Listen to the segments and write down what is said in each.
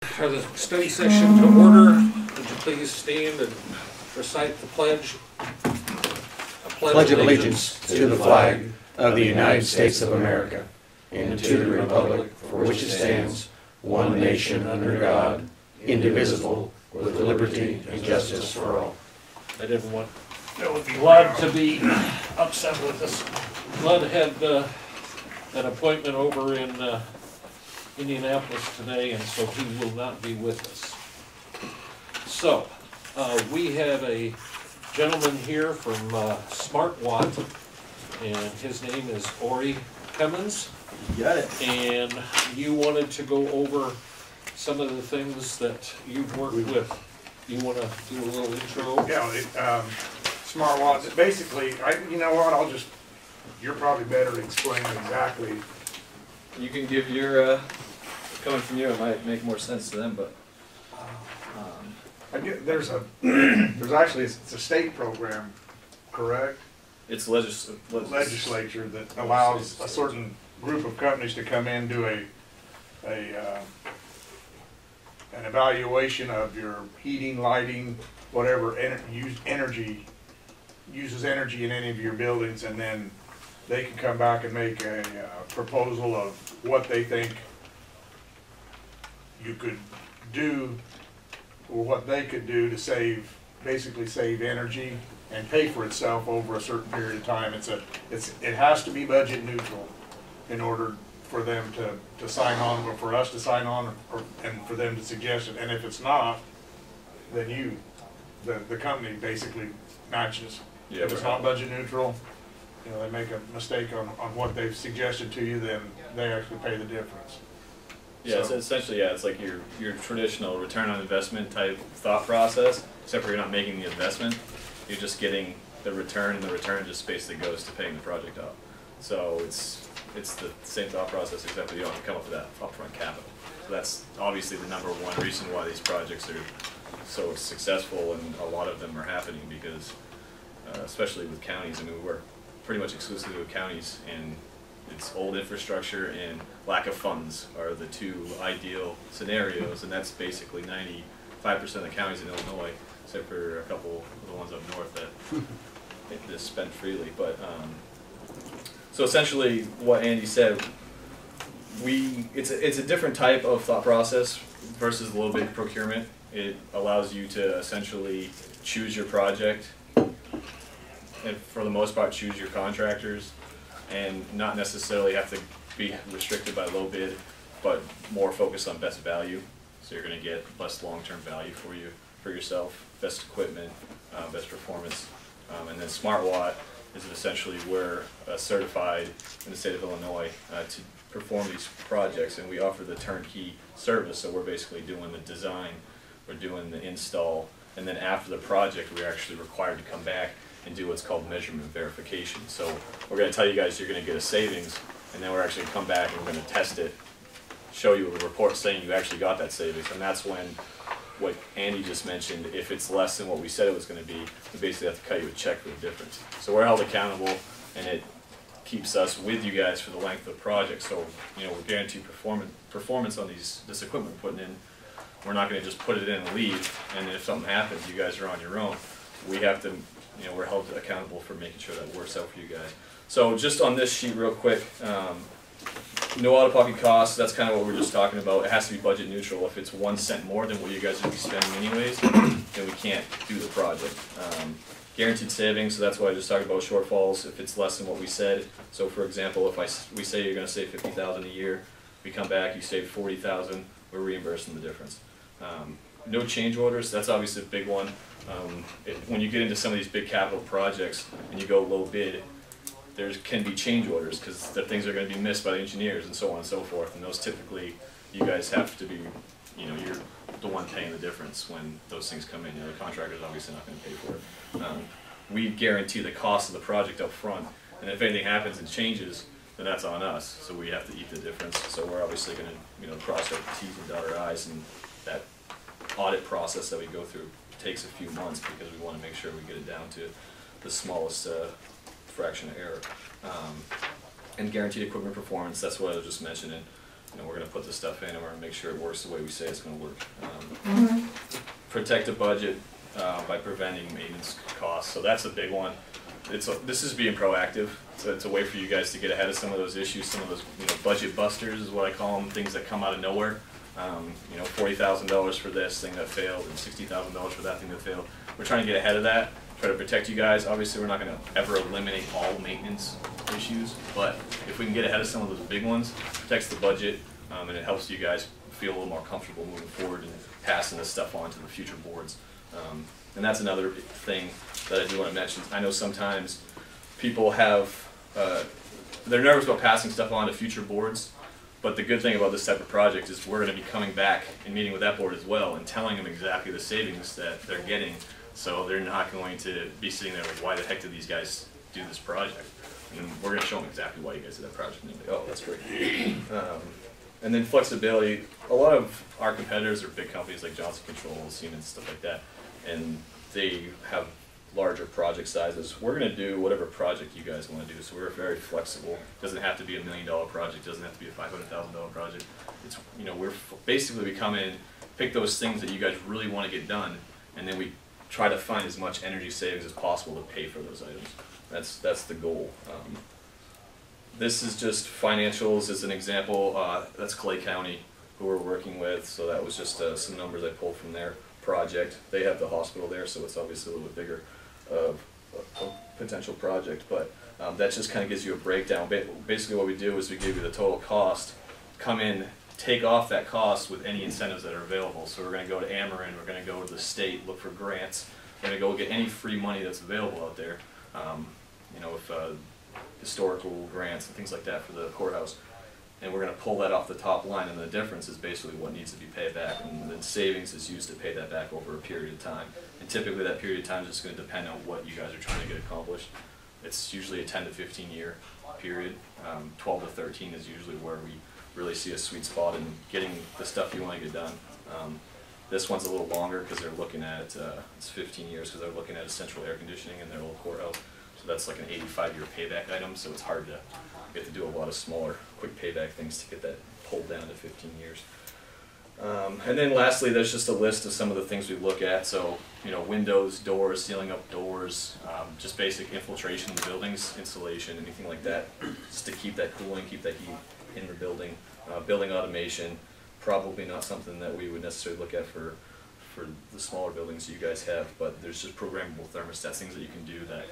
For the study session to order, would you please stand and recite the pledge? Pledge of allegiance to the flag of the United States of America and to the republic for which it stands, one nation under God, indivisible, with liberty and justice for all. I didn't want Blood to be upset with us. Blood had an appointment over in Indianapolis today, and so he will not be with us. So, we have a gentleman here from SmartWatt, and his name is Ori Cummins. You got it. And you wanted to go over some of the things that you've worked with. You want to do a little intro? Yeah, SmartWatt, basically, you know what, you're probably better at explaining exactly. You can give your, coming from you, it might make more sense to them, but. There's actually, it's a state program, correct? It's legislature that allows a certain group of companies to come in, do an evaluation of your heating, lighting, whatever uses energy in any of your buildings, and then they can come back and make a proposal of what they think you could do, or what they could do to basically save energy and pay for itself over a certain period of time. It has to be budget neutral in order for them to sign on, or for us to sign on, and for them to suggest it. And if it's not, then the company basically matches. Yeah, if it's not budget neutral, you know, they make a mistake on what they've suggested to you, then they actually pay the difference. Yeah, so essentially, yeah, it's like your traditional return on investment type thought process, except for you're not making the investment, you're just getting the return, and the return just basically goes to paying the project off. So it's the same thought process, except for you don't have to come up with that upfront capital. So that's obviously the number one reason why these projects are so successful, and a lot of them are happening because, especially with counties, I mean, we work pretty much exclusively with counties, and it's old infrastructure and lack of funds are the two ideal scenarios, and that's basically 95% of the counties in Illinois, except for a couple of the ones up north that they just spend freely. But so essentially, what Andy said, it's a different type of thought process versus low bid procurement. It allows you to essentially choose your project, and for the most part choose your contractors, and not necessarily have to be restricted by low bid, but more focused on best value. So you're going to get less long-term value for yourself, best equipment, best performance. And then SmartWatt is essentially we're certified in the state of Illinois to perform these projects, and we offer the turnkey service. So we're basically doing the design, we're doing the install, and then after the project we're actually required to come back and do what's called measurement verification. So we're going to tell you guys you're going to get a savings, and then we're actually going to come back and we're going to test it, show you a report saying you actually got that savings. And that's when, what Andy just mentioned, if it's less than what we said it was going to be, we basically have to cut you a check for the difference. So we're held accountable, and it keeps us with you guys for the length of the project. So, you know, we're guaranteed performance on this equipment we're putting in. We're not going to just put it in and leave, and if something happens, you guys are on your own. We have to, you know, we're held accountable for making sure that works out for you guys. So just on this sheet real quick, no out-of-pocket costs, that's kind of what we were just talking about. It has to be budget neutral. If it's 1 cent more than what you guys would be spending anyways, then we can't do the project. Guaranteed savings, so that's why I just talked about shortfalls. If it's less than what we said, so for example, if we say you're going to save $50,000 a year, we come back, you save $40,000, we're reimbursing the difference. No change orders, that's obviously a big one. When you get into some of these big capital projects and you go low bid, there can be change orders because the things are going to be missed by the engineers and so on and so forth. And those typically, you guys have to be, you know, you're the one paying the difference when those things come in. You know, the contractor's obviously not going to pay for it. We guarantee the cost of the project up front, and if anything happens and changes, then that's on us. So we have to eat the difference. So we're obviously going to, you know, cross our T's and dot our I's, and that audit process that we go through takes a few months because we want to make sure we get it down to the smallest fraction of error. And guaranteed equipment performance, that's what I was just mentioning. you know, we're going to put this stuff in and we're going to make sure it works the way we say it's going to work. Protect the budget by preventing maintenance costs. So that's a big one. This is being proactive. So it's a way for you guys to get ahead of some of those issues, some of those, you know, budget busters is what I call them, things that come out of nowhere. You know, $40,000 for this thing that failed and $60,000 for that thing that failed. We're trying to get ahead of that, try to protect you guys. Obviously, we're not going to ever eliminate all maintenance issues, but if we can get ahead of some of those big ones, it protects the budget, and it helps you guys feel a little more comfortable moving forward and passing this stuff on to the future boards. And that's another thing that I do want to mention. I know sometimes people have, they're nervous about passing stuff on to future boards, but the good thing about this type of project is we're going to be coming back and meeting with that board as well and telling them exactly the savings that they're getting, so they're not going to be sitting there like, why the heck did these guys do this project? And we're going to show them exactly why you guys did that project, and they're like, oh, that's great. And then flexibility. A lot of our competitors are big companies like Johnson Controls, Siemens, stuff like that, and they have larger project sizes. We're going to do whatever project you guys want to do, so we're very flexible. It doesn't have to be $1 million project, doesn't have to be a $500,000 project. It's, you know, we're basically, we come in, pick those things that you guys really want to get done, and then we try to find as much energy savings as possible to pay for those items. That's the goal. This is just financials as an example. That's Clay County, who we're working with, so that was just some numbers I pulled from their project. They have the hospital there, so it's obviously a little bit bigger of a potential project, but that just kind of gives you a breakdown. Basically what we do is we give you the total cost, come in, take off that cost with any incentives that are available. So we're going to go to Ameren, we're going to go to the state, look for grants, we're going to go get any free money that's available out there, you know, if historical grants and things like that for the courthouse. And we're going to pull that off the top line, and the difference is basically what needs to be paid back, and the savings is used to pay that back over a period of time. And typically that period of time is just going to depend on what you guys are trying to get accomplished. It's usually a 10 to 15 year period. 12 to 13 is usually where we really see a sweet spot in getting the stuff you want to get done. This one's a little longer because they're looking at, it's 15 years because they're looking at a central air conditioning in their little courthouse. So that's like an 85-year payback item, so it's hard to get to do a lot of smaller, quick payback things to get that pulled down to 15 years. And then lastly, there's just a list of some of the things we look at. So, you know, windows, doors, sealing up doors, just basic infiltration in the buildings, insulation, anything like that, just to keep that cooling, keep that heat in the building. Building automation, probably not something that we would necessarily look at for the smaller buildings you guys have, but there's just programmable thermostats, things that you can do that,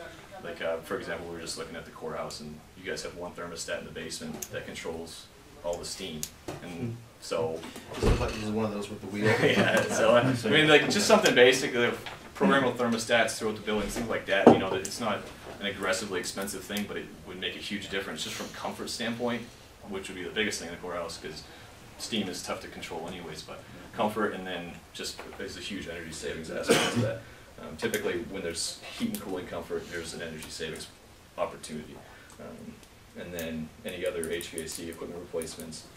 like for example, we were just looking at the courthouse, and you guys have one thermostat in the basement that controls all the steam, and so Like this is one of those with the wheel. yeah, so I mean, like just something basic, programmable thermostats throughout the building, things like that. You know, that it's not an aggressively expensive thing, but it would make a huge difference just from comfort standpoint, which would be the biggest thing in the courthouse because steam is tough to control anyways. But comfort, and then just there's a huge energy savings aspect to that. Typically, when there's heat and cooling comfort, there's an energy savings opportunity. And then any other HVAC equipment replacements.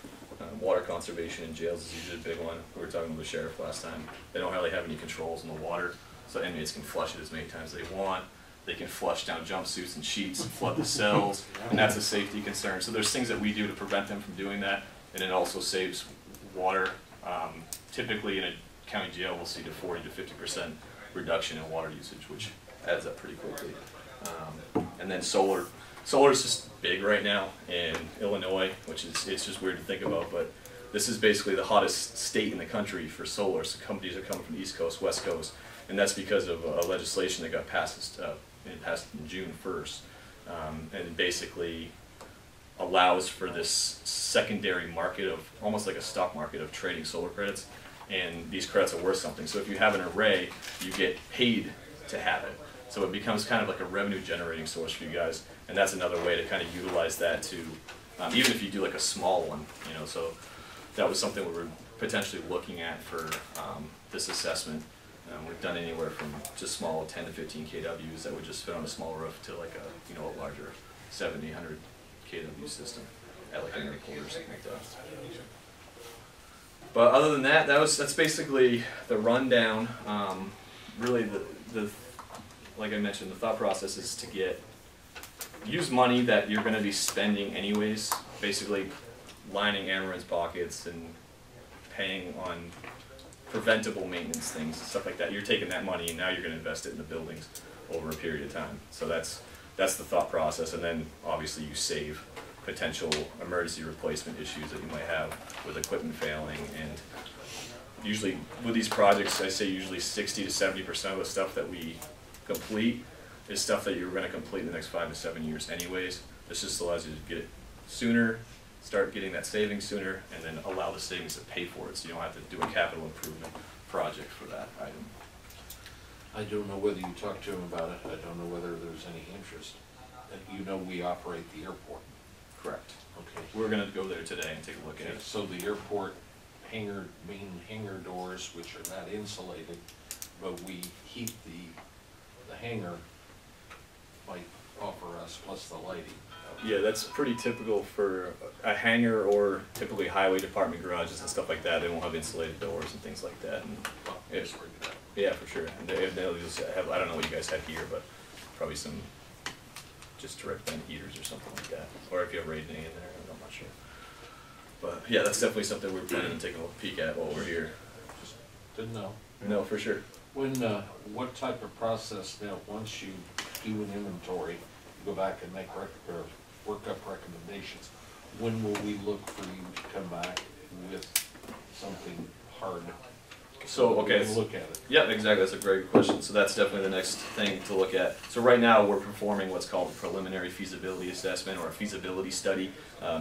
Water conservation in jails is usually a big one. We were talking with the sheriff last time. They don't really have any controls in the water, so inmates can flush it as many times as they want. They can flush down jumpsuits and sheets and flood the cells, and that's a safety concern. So there's things that we do to prevent them from doing that, and it also saves water. Typically in a county jail, we'll see to 40 to 50% reduction in water usage, which adds up pretty quickly. And then solar. Solar is just big right now in Illinois, which is, it's just weird to think about, but this is basically the hottest state in the country for solar. So companies are coming from the East Coast, West Coast, and that's because of legislation that got passed in June 1st. And it basically allows for this secondary market of, almost like a stock market of trading solar credits, and these credits are worth something. So if you have an array, you get paid to have it. So it becomes kind of like a revenue generating source for you guys, and that's another way to kind of utilize that to, even if you do like a small one, you know, so that was something we were potentially looking at for this assessment. We've done anywhere from just small 10 to 15 kWs that would just fit on a small roof to like a, you know, a larger 70, 100 kW system at like an airport or something like that. But other than that, that's basically the rundown. Really, the like I mentioned, the thought process is to use money that you're going to be spending anyways. Basically, lining Ameren's pockets and paying on preventable maintenance things, stuff like that. You're taking that money and now you're going to invest it in the buildings over a period of time. So that's the thought process, and then obviously you save potential emergency replacement issues that you might have with equipment failing. And usually with these projects, I say usually 60 to 70% of the stuff that we complete is stuff that you're going to complete in the next 5 to 7 years anyways. This just allows you to get it sooner, start getting that savings sooner, and then allow the savings to pay for it, so you don't have to do a capital improvement project for that item. I don't know whether you talked to him about it. I don't know whether there's any interest. And you know we operate the airport. Correct. Okay. We're going to go there today and take a look at it. So the airport main hangar doors, which are not insulated, but we heat the hangar, might offer us plus the lighting. Yeah, that's pretty typical for a hangar or typically highway department garages and stuff like that. They won't have insulated doors and things like that. And yeah, for sure. And they'll just have, I don't know what you guys have here, but probably some just direct vent heaters or something like that. Or if you have radiating in there, I'm not sure. But yeah, that's definitely something we're planning on taking a peek at while we're here. Just didn't know. No, for sure. When, what type of process now, once you do an inventory, you go back and make work up recommendations, when will we look for you to come back with something hard? So, okay. We'll look at it. Yeah, exactly. That's a great question. So that's definitely the next thing to look at. So right now we're performing what's called a preliminary feasibility assessment or a feasibility study,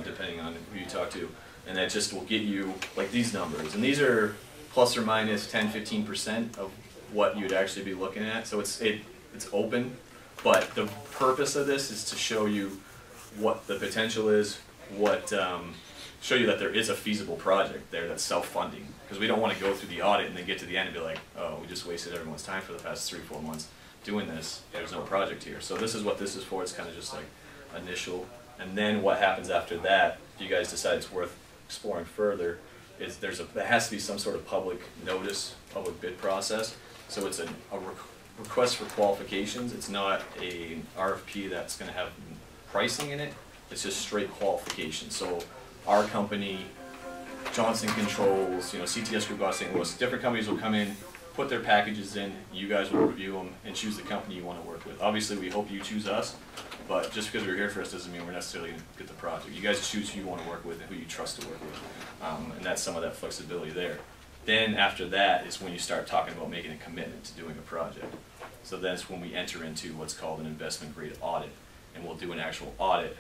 depending on who you talk to. And that just will get you like these numbers. And these are plus or minus 10–15% of what you'd actually be looking at. So it's open, but the purpose of this is to show you what the potential is, show you that there is a feasible project there that's self-funding. Because we don't want to go through the audit and then get to the end and be like, oh, we just wasted everyone's time for the past 3–4 months doing this. There's no project here. So this is what this is for. It's kind of just like initial. And then what happens after that, if you guys decide it's worth exploring further, is there has to be some sort of public notice, public bid process. So it's a request for qualifications. It's not a RFP that's going to have pricing in it. It's just straight qualifications. So our company, Johnson Controls, CTS Group out of St. Louis, different companies will come in, put their packages in, you guys will review them and choose the company you want to work with. Obviously we hope you choose us, but just because we're here first doesn't mean we're necessarily going to get the project. You guys choose who you want to work with and who you trust to work with, and that's some of that flexibility there. Then after that is when you start talking about making a commitment to doing a project. So that's when we enter into what's called an investment grade audit, and we'll do an actual audit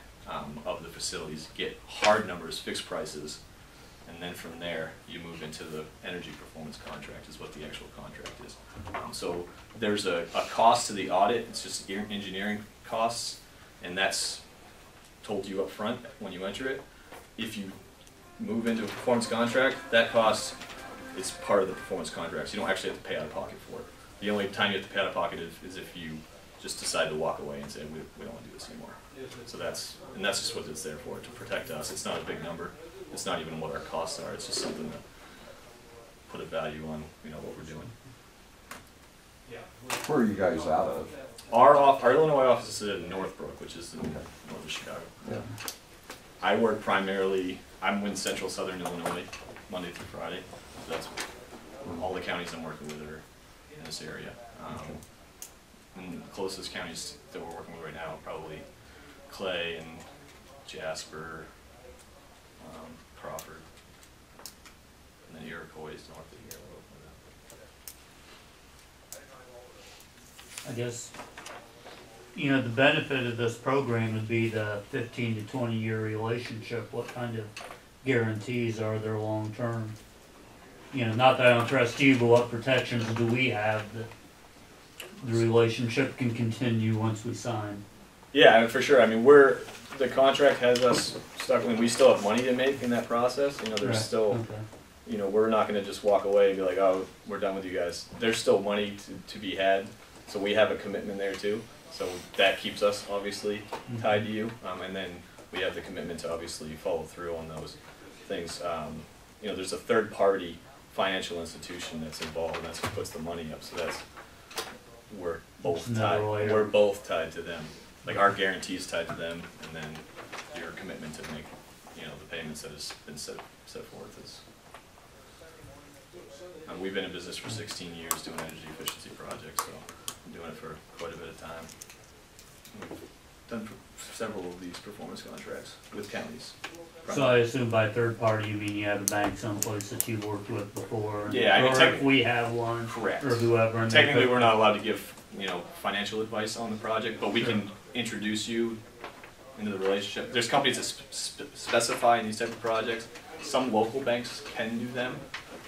of the facilities, get hard numbers, fixed prices, and then from there you move into the energy performance contract is what the actual contract is. So there's a cost to the audit. It's just engineering costs, and that's told you up front when you enter it. If you move into a performance contract, that cost is part of the performance contract, so you don't actually have to pay out of pocket for it. The only time you have to pay out of pocket is if you just decide to walk away and say, we don't want to do this anymore. So that's just what it's there for, to protect us. It's not a big number. It's not even what our costs are. It's just something to put a value on, what we're doing. Where are you guys out of? Our Illinois office is in Northbrook, which is in north of Chicago. Yeah. I work primarily, I'm in central southern Illinois, Monday through Friday. So that's all the counties I'm working with are in this area. And the closest counties that we're working with right now are probably Clay and Jasper, Crawford, and then Iroquois is north of here. I guess, the benefit of this program would be the 15 to 20 year relationship. What kind of guarantees are there long term? Not that I don't trust you, but what protections do we have that the relationship can continue once we sign? Yeah, for sure. I mean, the contract has us stuck. I mean, we still have money to make in that process. There's right. still, okay. We're not going to just walk away and be like, oh, we're done with you guys. There's still money to be had, so we have a commitment there too. So that keeps us obviously tied to you, and then we have the commitment to obviously follow through on those things. There's a third party financial institution that's involved, and that's who puts the money up. So we're both tied. We're both tied to them. Like our guarantee is tied to them, and then your commitment to make you know, the payments that has been set forth is. We've been in business for 16 years doing energy efficiency projects, so I'm doing it for quite a bit of time. We've done several of these performance contracts with counties. So I assume by third party, you mean you have a bank someplace that you've worked with before? Yeah, I mean, or if we have one. Correct. Or whoever. And Technically, we're not allowed to give, you know, financial advice on the project, but we can introduce you into the relationship. There's companies that specify in these type of projects. Some local banks can do them.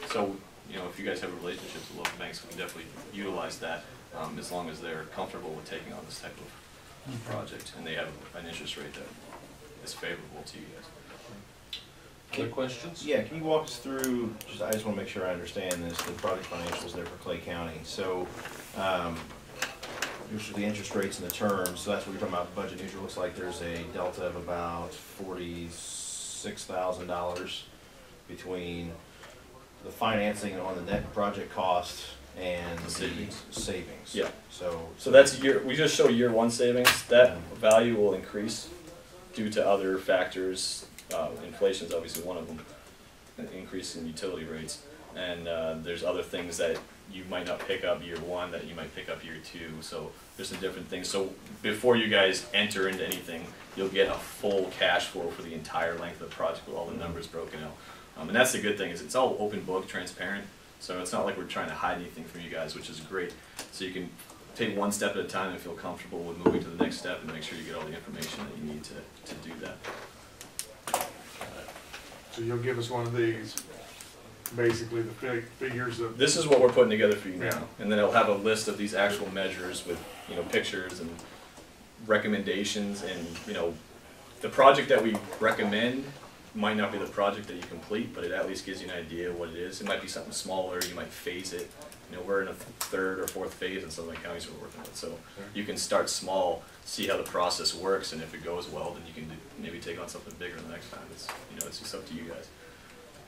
So, you know, if you guys have relationships with local banks, we can definitely utilize that as long as they're comfortable with taking on this type of project and they have an interest rate that is favorable to you guys. Other questions? Yeah, can you walk us through, I just want to make sure I understand this, the project financials there for Clay County. So, there's the interest rates and the terms, so that's what you're talking about, budget neutral. Looks like there's a delta of about $46,000 between the financing on the net project cost and the savings. Yeah. So that's we just show year one savings. That value will increase due to other factors. Inflation is obviously one of them, an increase in utility rates. And there's other things that you might not pick up year one that you might pick up year two. So there's some different things. So before you guys enter into anything, you'll get a full cash flow for the entire length of the project with all the numbers broken out. And that's the good thing, is it's all open book, transparent. So it's not like we're trying to hide anything from you guys, which is great. So you can take one step at a time and feel comfortable with moving to the next step and make sure you get all the information that you need to do that. So you'll give us one of these, basically the figures of. This is what we're putting together for you Yeah. now. And then it'll have a list of these actual measures with, you know, pictures and recommendations, and, you know, the project that we recommend might not be the project that you complete, but it at least gives you an idea of what it is. It might be something smaller, you might phase it. You know, we're in a third or fourth phase in some of the counties we're working with, so you can start small, see how the process works, and if it goes well, then you can maybe take on something bigger the next time. It's, you know, it's just up to you guys.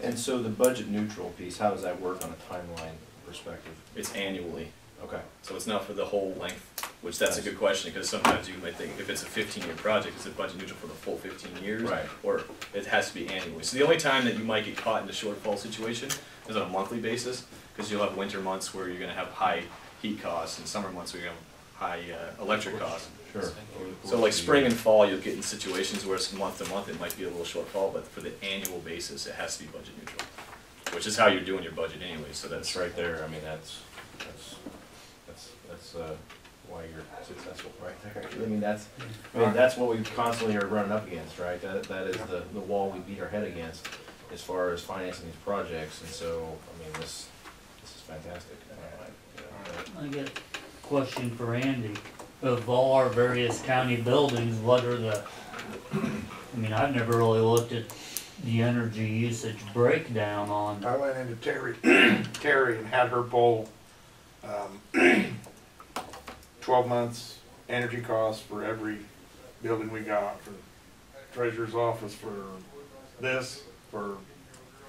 And so the budget neutral piece, how does that work on a timeline perspective? It's annually. Okay. So it's not for the whole length, which that's a good question, because sometimes you might think if it's a 15-year project, is it budget neutral for the full 15 years? Right. Or it has to be annually. So the only time that you might get caught in a shortfall situation is on a monthly basis, because you'll have winter months where you're going to have high heat costs and summer months where you're going to have high electric costs. Sure. So like spring and fall, you'll get in situations where it's month to month, it might be a little shortfall, but for the annual basis, it has to be budget neutral, which is how you're doing your budget anyway. So that's right there. I mean, that's why you're successful, right there. I mean, that's what we constantly are running up against, right? That is the wall we beat our head against as far as financing these projects. And so, I mean, this is fantastic. I get a question for Andy. Of all our various county buildings, what are the, I mean, I've never really looked at the energy usage breakdown on. I went into Terry and had her pull 12 months energy costs for every building we got, for treasurer's office, for this, for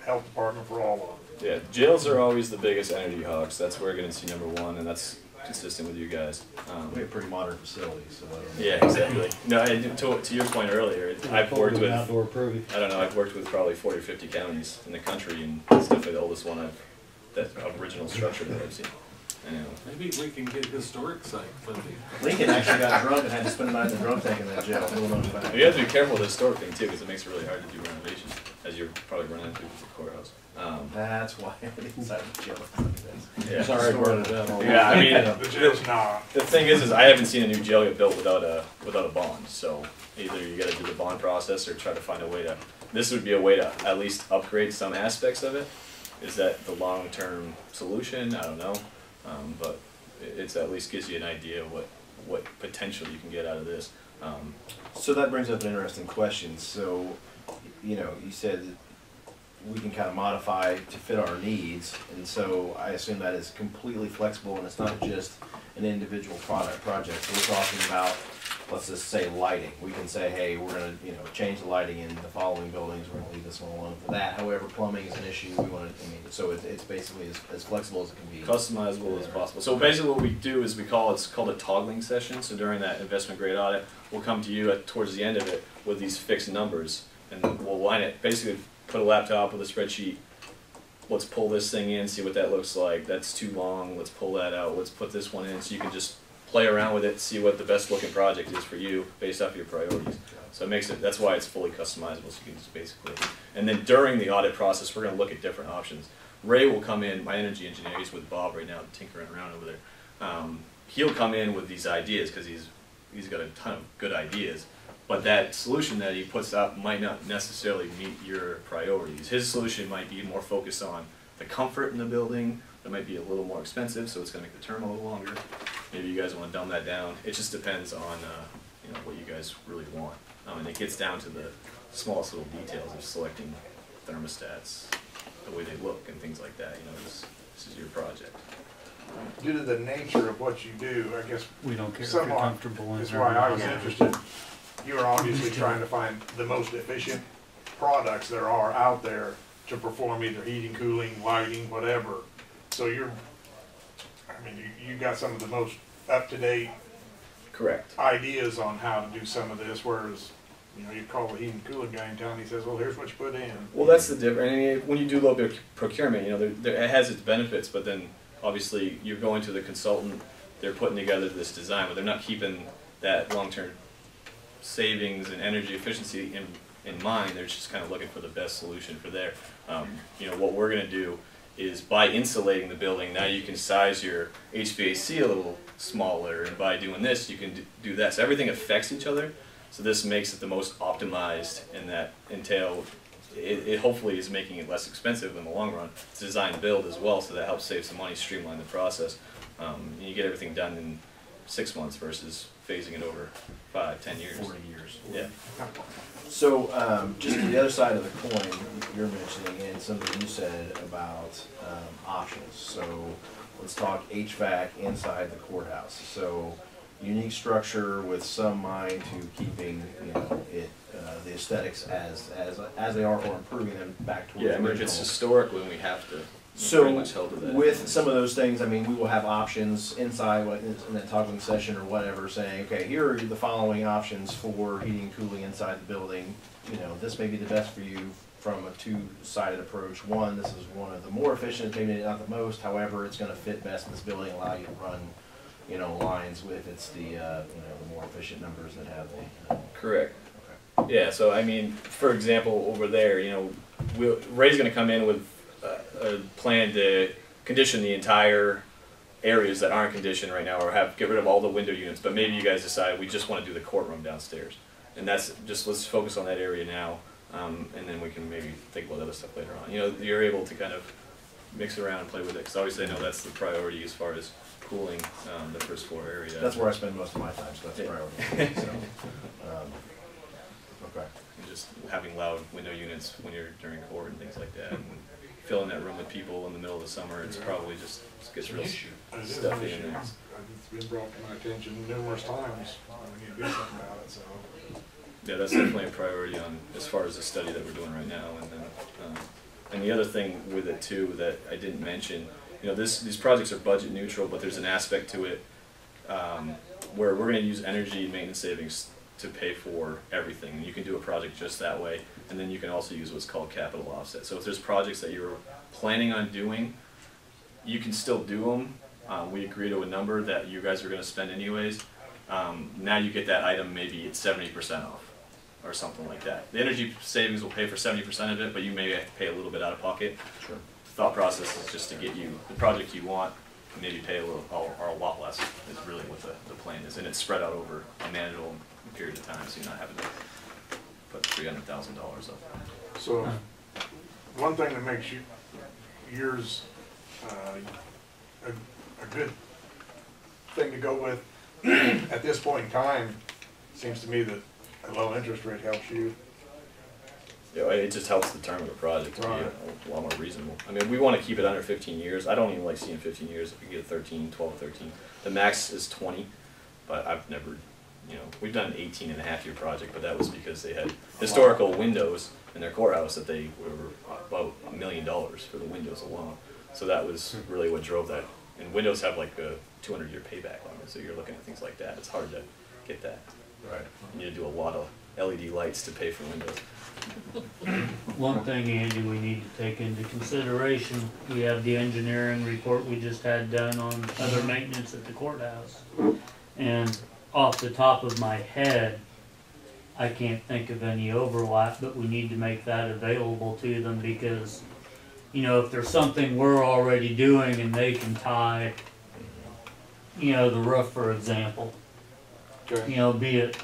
health department, for all of them. Yeah, jails are always the biggest energy hogs. That's where we're going to see number one, and that's consistent with you guys. We have pretty modern facilities, so yeah, exactly. No, and to your point earlier, I've worked with, outdoor proof. I don't know, I've worked with probably 40 or 50 counties in the country, and it's definitely the oldest one that original structure that I've seen. Anyway. Maybe we can get historic site funding. Lincoln actually got drunk and had to spend the night in the drunk tank in that jail. You have to be careful with the historic thing too, because it makes it really hard to do renovations, as you're probably running into with the courthouse. That's why inside the jail. Yeah. Sorry, I brought it up. Yeah, I mean, The jail's not. the thing is I haven't seen a new jail get built without a bond. So either you got to do the bond process or try to find a way to. This would be a way to at least upgrade some aspects of it. Is that the long-term solution? I don't know, but it's at least gives you an idea of what potential you can get out of this. So that brings up an interesting question. So, you know, you said we can kind of modify to fit our needs, and so I assume that is completely flexible, and it's not just an individual project. So we're talking about, let's just say, lighting. We can say, hey, we're going to, you know, change the lighting in the following buildings. We're going to leave this one alone for that. However, plumbing is an issue. We want to, I mean, so it's basically as flexible as it can be. Customizable as possible. So basically what we do is it's called a toggling session. So during that investment grade audit, we'll come to you towards the end of it with these fixed numbers. and we'll line it, basically put a laptop with a spreadsheet, let's pull this thing in, see what that looks like, that's too long, let's pull that out, let's put this one in, so you can just play around with it, see what the best looking project is for you based off your priorities. So it makes it, that's why it's fully customizable, so you can just basically, and then during the audit process, we're gonna look at different options. Ray will come in, my energy engineer, he's with Bob right now, tinkering around over there. He'll come in with these ideas, because he's got a ton of good ideas, but that solution that he puts out might not necessarily meet your priorities. His solution might be more focused on the comfort in the building, it might be a little more expensive, so it's gonna make the term a little longer. Maybe you guys wanna dumb that down. It just depends on you know, what you guys really want. And it gets down to the smallest little details of selecting thermostats, the way they look and things like that. You know, this is your project. Due to the nature of what you do, I guess We don't care if you're somewhat comfortable in is there. why I was interested. You are obviously trying to find the most efficient products there are out there to perform either heating, cooling, lighting, whatever. So I mean, you got some of the most up-to-date Correct. ideas on how to do some of this, whereas, you know, you call the heating and cooling guy in town, he says, well, here's what you put in. Well, that's the difference. I mean, when you do low procurement, you know, it has its benefits, but then obviously you're going to the consultant, they're putting together this design, but they're not keeping that long-term savings and energy efficiency in mind. They're just kind of looking for the best solution for there. You know, what we're going to do is by insulating the building, now you can size your HVAC a little smaller, and by doing this, you can do that. So everything affects each other. So this makes it the most optimized, and that entail, it hopefully is making it less expensive in the long run. It's design build as well, so that helps save some money, streamline the process. And you get everything done in 6 months versus phasing it over 5, 10 years. 40 years. Yeah. So, just the other side of the coin, you're mentioning, and something you said about options. So, let's talk HVAC inside the courthouse. So, unique structure with some mind to keeping, you know, the aesthetics as they are, or improving them back towards Yeah, I mean, if original. it's historic, then we have to So, pretty much held to that. with some of those things, I mean, we will have options inside, like in that talking session or whatever, saying, okay, here are the following options for heating and cooling inside the building. You know, this may be the best for you from a two-sided approach. One, this is one of the more efficient, maybe not the most, however, it's gonna fit best in this building, allow you to run, you know, lines with, it's the, you know, the more efficient numbers that have the. Correct. Okay. Yeah, so I mean, for example, over there, you know, Ray's gonna come in with a plan to condition the entire areas that aren't conditioned right now, or get rid of all the window units, but maybe you guys decide we just want to do the courtroom downstairs, and that's just, let's focus on that area now, and then we can maybe think about other stuff later on. You know, you're able to kind of mix around and play with it, because obviously I know that's the priority as far as cooling the first floor area. That's where I spend most of my time, so that's a Yeah. priority. So, okay. And just having loud window units when you're during court and things like that, and filling that room with people in the middle of the summer, it's probably just gets real It is an stuffy issue. in there. It's been brought to my attention numerous times, we need to do something about it, so. Yeah, that's definitely a priority on, as far as the study that we're doing right now. And then, and the other thing with it too that I didn't mention, you know, these projects are budget neutral, but there's an aspect to it where we're going to use energy and maintenance savings to pay for everything. And you can do a project just that way, and then you can also use what's called capital offset. So if there's projects that you're planning on doing, you can still do them. We agree to a number that you guys are going to spend anyways. Now you get that item maybe at 70% off or something like that. The energy savings will pay for 70% of it, but you may have to pay a little bit out of pocket. Sure. The thought process is just to get you the project you want, maybe pay a little or a lot less is really what the plan is, and it's spread out over a manageable period of time, so you're not having to put $300,000 up. So, one thing that makes yours a good thing to go with at this point in time, seems to me that a low interest rate helps you. You know, it just helps the term of the project to Right. be a lot more reasonable. I mean, we want to keep it under 15 years. I don't even like seeing 15 years. If we get 13, 12, 13. The max is 20, but I've never, you know, we've done an 18-and-a-half-year project, but that was because they had historical windows in their courthouse that they were about $1 million for the windows alone. So that was really what drove that. And windows have like a 200-year payback on it, so you're looking at things like that. It's hard to get that. Right. You need to do a lot of LED lights to pay for windows. One thing, Andy, we need to take into consideration, we have the engineering report we just had done on other maintenance at the courthouse. And off the top of my head, I can't think of any overlap, but we need to make that available to them because, you know, if there's something we're already doing and they can tie, you know, the roof, for example, you know, be it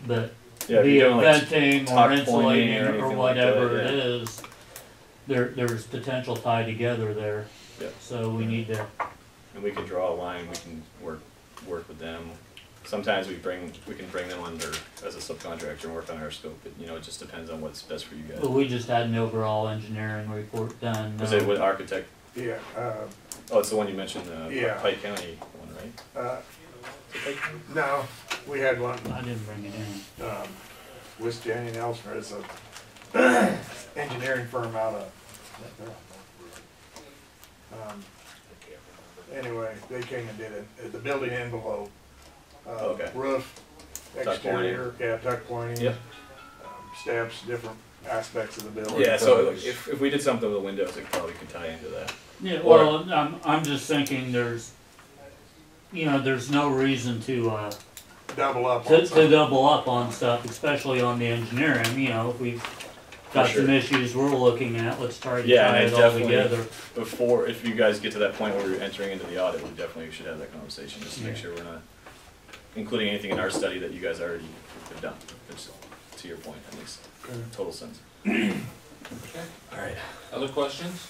Yeah, if be you're it doing, like, venting tuck or pointing insulating or or anything like whatever that, it yeah. is, there's potential tied together there. Yeah. So we need to, And we can draw a line, we can work with them. Sometimes we can bring them under as a subcontractor and work on our scope, but you know, it just depends on what's best for you guys. well, we just had an overall engineering report done. Was it with architect? Yeah, Oh, it's the one you mentioned, Yeah. Pike County one, right? Is it Pike County? no, we had one, I didn't bring it in. West Janney and Elsner is a engineering firm out of. Anyway, they came and did it, the building envelope, Okay. roof, Tuck exterior, yeah, tuck pointing. Yep. Steps, different aspects of the building. Yeah, so if we did something with the windows, it probably could tie into that. Yeah, well, I'm just thinking there's, you know, there's no reason to Double up on to something. double up on stuff, especially on the engineering, you know, if we've got For sure. some issues we're looking at, let's try to Yeah, tie and it all definitely- together. Before, if you guys get to that point where you're entering into the audit, we definitely should have that conversation, just to make Yeah. sure we're not including anything in our study that you guys already have done, which, to your point, that makes total sense. Okay. Alright, Other questions?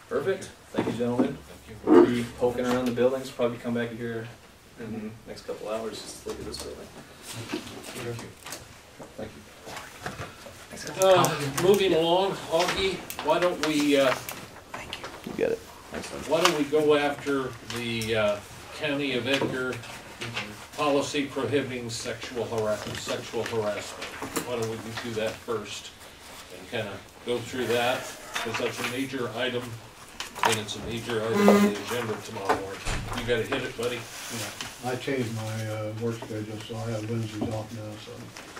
perfect, thank you, gentlemen. Thank We'll be poking around the buildings, probably come back here in the next couple hours, just to look at this building. Thank you. Moving along, Augie, why don't we, You get it. Thanks, why don't we go after the County of Edgar policy prohibiting sexual harassment? Why don't we do that first and kind of go through that, because that's a major item, and it's a major item on the agenda tomorrow morning. You gotta hit it, buddy. Yeah, I changed my work schedule, so I have Wednesdays off now, so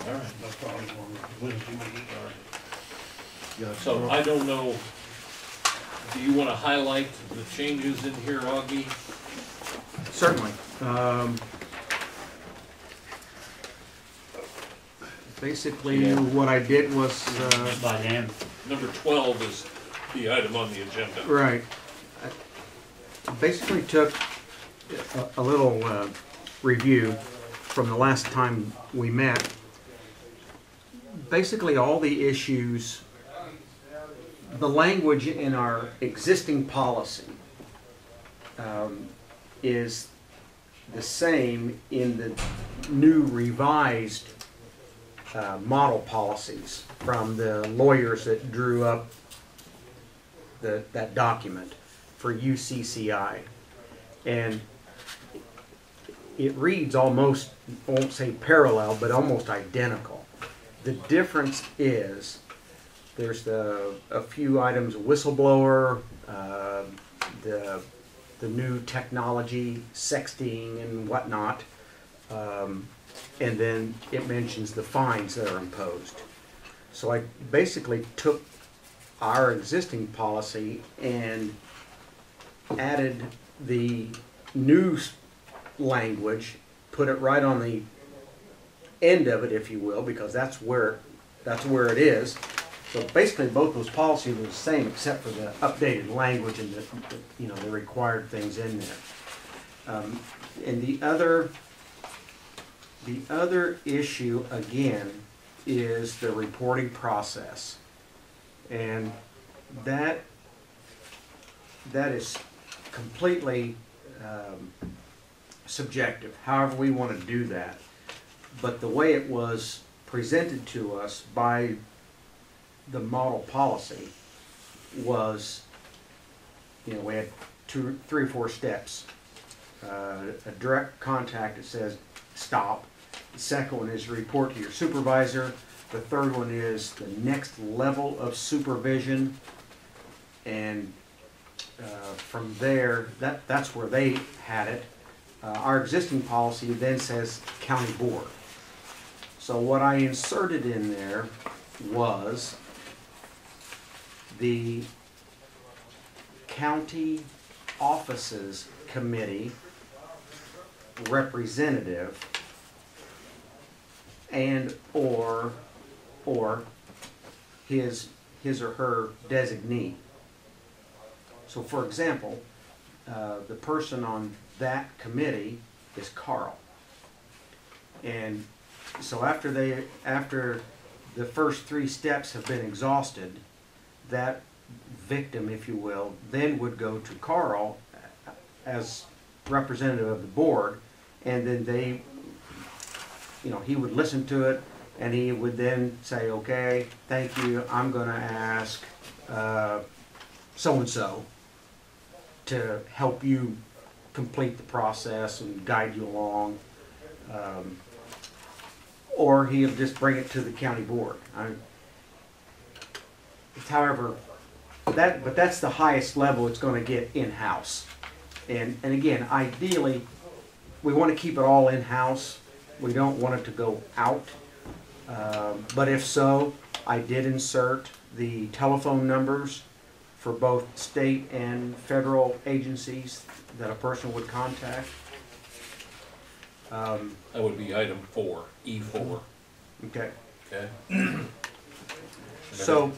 All right. that's probably one Wednesday meeting. All right. Yeah, So I don't know, do you wanna highlight the changes in here, Augie? Certainly. Basically, what I did was, By then, Number 12 is the item on the agenda. right, I basically took a little review from the last time we met. Basically, all the issues, the language in our existing policy is the same in the new revised model policies from the lawyers that drew up that document for UCCI. And it reads almost, I won't say parallel, but almost identical. The difference is there's a few items, whistleblower, the new technology, sexting and whatnot, and then it mentions the fines that are imposed. So I basically took our existing policy and added the new language, put it right on the end of it, if you will, because that's where it is. So basically, both those policies were the same, except for the updated language and the required things in there. And the other issue again is the reporting process, and that is completely subjective. However we want to do that, but the way it was presented to us by the model policy was, we had 2, 3, or 4 steps. A direct contact that says stop. The second one is report to your supervisor. The third one is the next level of supervision. And from there, that's where they had it. Our existing policy then says county board. So what I inserted in there was the county offices committee representative and or his or her designee. So for example, the person on that committee is Carl. And so after the first 3 steps have been exhausted, that victim, if you will, then would go to Carl as representative of the board, and then they, he would listen to it, and he would then say, okay, thank you, I'm gonna ask so-and-so to help you complete the process and guide you along. Or he'll just bring it to the county board. However, but that's the highest level it's going to get in-house. And again, ideally, we want to keep it all in-house. We don't want it to go out. But if so, I did insert the telephone numbers for both state and federal agencies that a person would contact. That would be item 4, E4. Okay. Okay. So,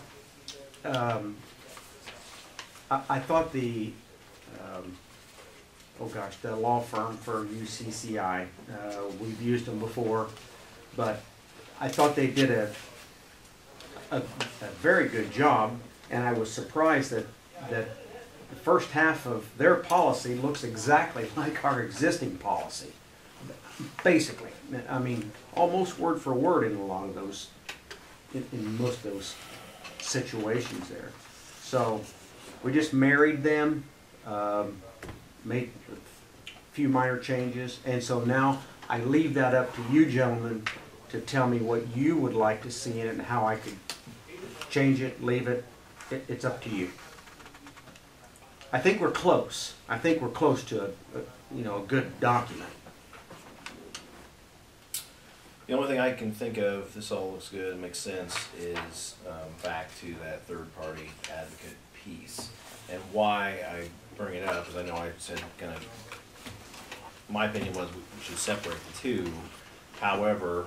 I thought the law firm for UCCI, we've used them before, but I thought they did a very good job, and I was surprised that the first half of their policy looks exactly like our existing policy. Basically, I mean, almost word for word in a lot of those, in most of those situations there. So we just married them, made a few minor changes, and so now I leave that up to you gentlemen to tell me what you would like to see in it and how I could change it, leave it. It's up to you. I think we're close. I think we're close to a good document. The only thing I can think of, this all looks good, makes sense, is back to that third-party advocate piece. And why I bring it up is I know I said kind of, my opinion was we should separate the two. However,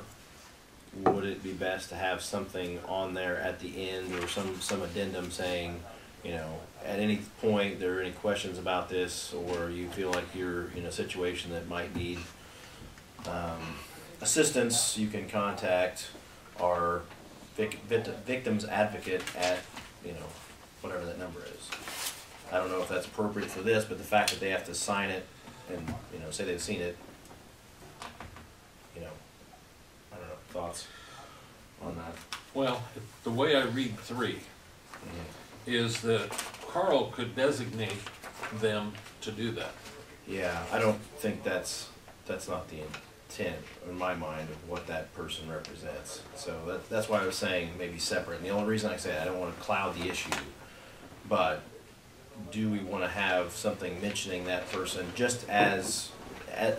would it be best to have something on there at the end or some addendum saying, at any point there are any questions about this, or you feel like you're in a situation that might need assistance, you can contact our victim's advocate at, whatever that number is. I don't know if that's appropriate for this, but the fact that they have to sign it and, say they've seen it, I don't know, thoughts on that? Well, the way I read 3 is that Carl could designate them to do that. Yeah, I don't think that's not the intent in my mind of what that person represents. So that's why I was saying maybe separate. And the only reason I say I don't want to cloud the issue, but do we want to have something mentioning that person just as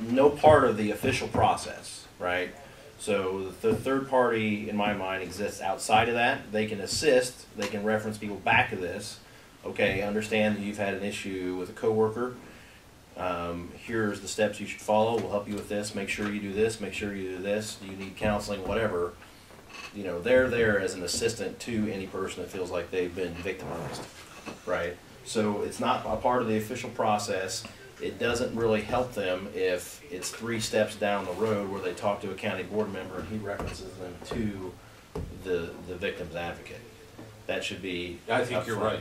no part of the official process, right? So the third party, in my mind, exists outside of that. They can assist. They can reference people back to this. Okay, understand that you've had an issue with a coworker. Here's the steps you should follow. We'll help you with this. Make sure you do this. Make sure you do this. Do you need counseling? Whatever. They're there as an assistant to any person that feels like they've been victimized, right? So it's not a part of the official process. It doesn't really help them if it's 3 steps down the road where they talk to a county board member and he references them to the victim's advocate. That should be I think you're right.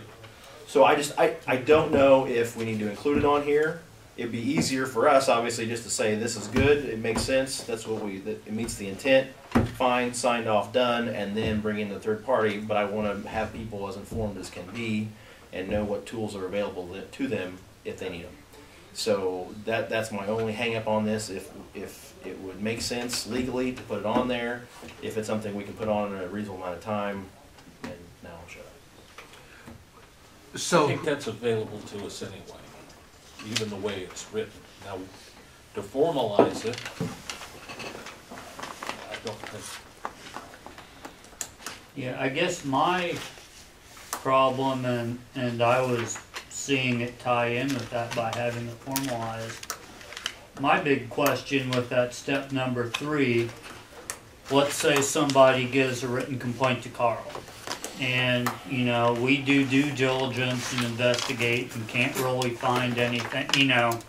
So I don't know if we need to include it on here. It'd be easier for us, obviously, just to say this is good, it makes sense, that's what it meets the intent, fine, signed off, done, and then bring in the third party. But I want to have people as informed as can be and know what tools are available to them if they need them. So that's my only hang up on this. If it would make sense legally to put it on there, if it's something we can put on in a reasonable amount of time, then now I'll shut up. So I think that's available to us anyway, even the way it's written. Now, to formalize it, I don't think Yeah, I guess my problem, and I was seeing it tie in with that by having it formalized. My big question with that step number 3, let's say somebody gives a written complaint to Carl. And, you know, we do due diligence and investigate and can't really find anything, you know,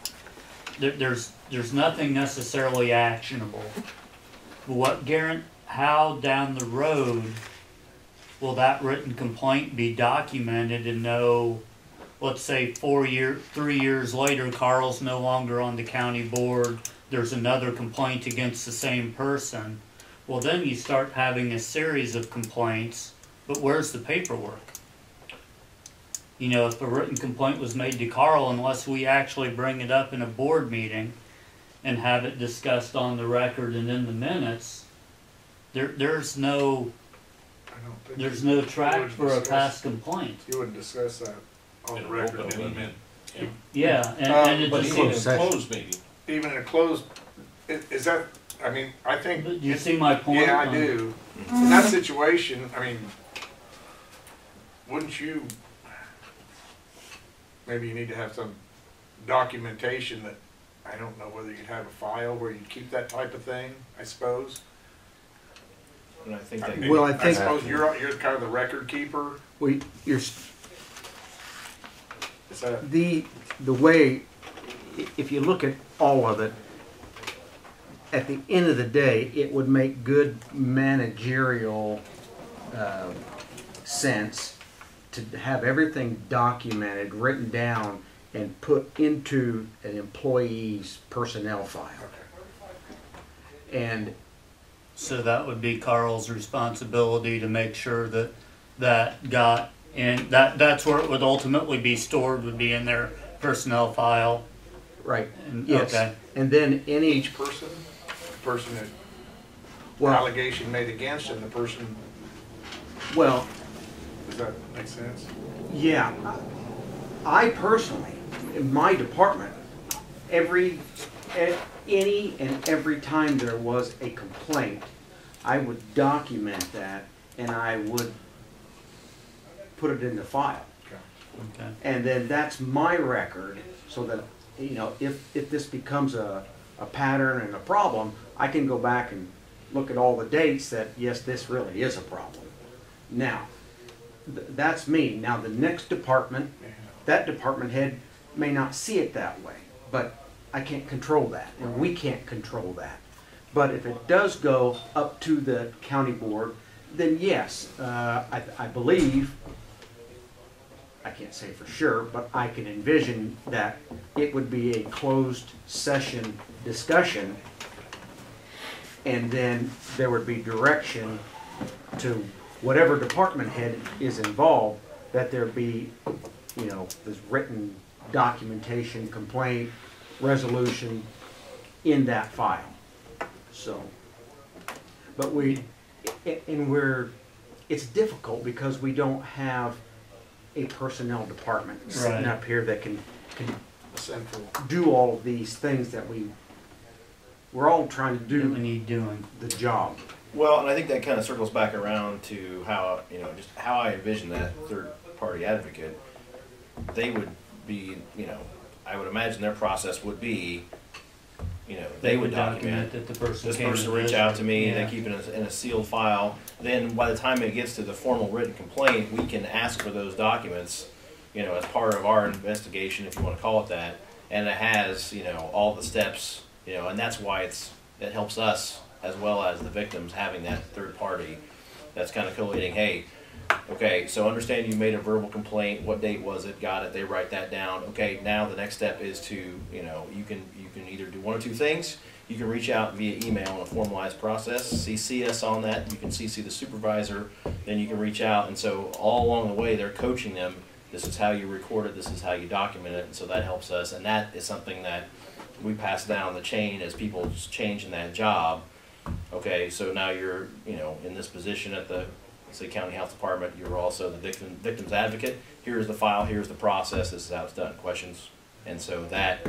there's nothing necessarily actionable. How down the road will that written complaint be documented and know, let's say 3 years later, Carl's no longer on the county board, there's another complaint against the same person. Well, then you start having a series of complaints, but where's the paperwork? You know, if a written complaint was made to Carl, unless we actually bring it up in a board meeting and have it discussed on the record and in the minutes, there's no track for a past complaint. You wouldn't discuss that on the record in a minute. Yeah, and it But just even in seems, a closed meeting, Even in a closed, is that, I mean, I think. do you see my point? Yeah, I do. In that situation, I mean, wouldn't you, maybe you need to have some documentation that, I don't know whether you'd have a file where you'd keep that type of thing, I suppose. And I think I that. mean, Well, I I think- suppose you're kind of the record keeper, You're, is that? the way, if you look at all of it, at the end of the day, it would make good managerial sense to have everything documented, written down, and put into an employee's personnel file. And So that would be Carl's responsibility to make sure that got in, that's where it would ultimately be stored, would be in their personnel file. right, And, yes, okay. and then any Each person, the person that well, allegation made against him, the person, well, does that make sense? yeah, I personally, in my department, any and every time there was a complaint, I would document that and I would put it in the file. Okay. And then that's my record, so that, you know, if this becomes a pattern and a problem, I can go back and look at all the dates that, yes, this really is a problem. Now, that's me. Now, the next department, that department head may not see it that way, but I can't control that, and we can't control that. But if it does go up to the county board, then yes, I believe, I can't say for sure, but I can envision that it would be a closed session discussion, and then there would be direction to whatever department head is involved, that there be, you know, this written documentation, complaint, resolution in that file. So, but it's difficult because we don't have a personnel department sitting Right. up here that can Central. do all of these things that we're all trying to That we do need doing. the job. Well, and I think that kind of circles back around to how, you know, just how I envision that third-party advocate. They would be, you know, I would imagine their process would be, you know, they would document that the person this came person to reach visit. out to me, Yeah. they keep it in a sealed file. Then by the time it gets to the formal written complaint, we can ask for those documents, you know, as part of our investigation, if you want to call it that. And it has, you know, all the steps, you know, and that's why it helps us as well as the victims having that third party that's kind of collating, hey, okay, so understand you made a verbal complaint, what date was it, got it, they write that down. Okay, now the next step is to, you know, you can either do one or two things. You can reach out via email in a formalized process, CC us on that, you can CC the supervisor, then you can reach out, and so all along the way they're coaching them, this is how you record it, this is how you document it, and so that helps us, and that is something that we pass down the chain as people change in that job. Okay, so now you're, you know, in this position at the, say, county health department, you're also the victim's advocate. Here's the file, here's the process, this is how it's done, questions. And so that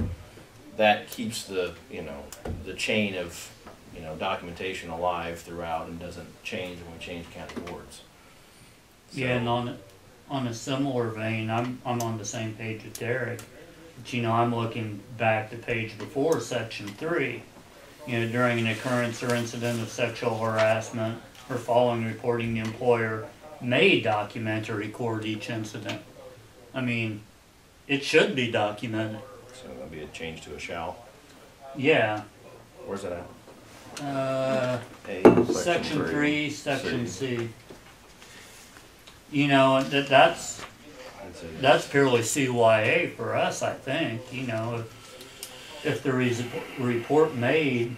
keeps the, you know, the chain of, you know, documentation alive throughout and doesn't change when we change county boards. Yeah, and on a similar vein, I'm on the same page with Derek. But I'm looking back to page before section 3. During an occurrence or incident of sexual harassment or following reporting, the employer may document or record each incident. I mean, it should be documented. So that'll be a change to a shall. Yeah. Where's that at? Section 3, section C. That's purely CYA for us, I think. If there is a report made,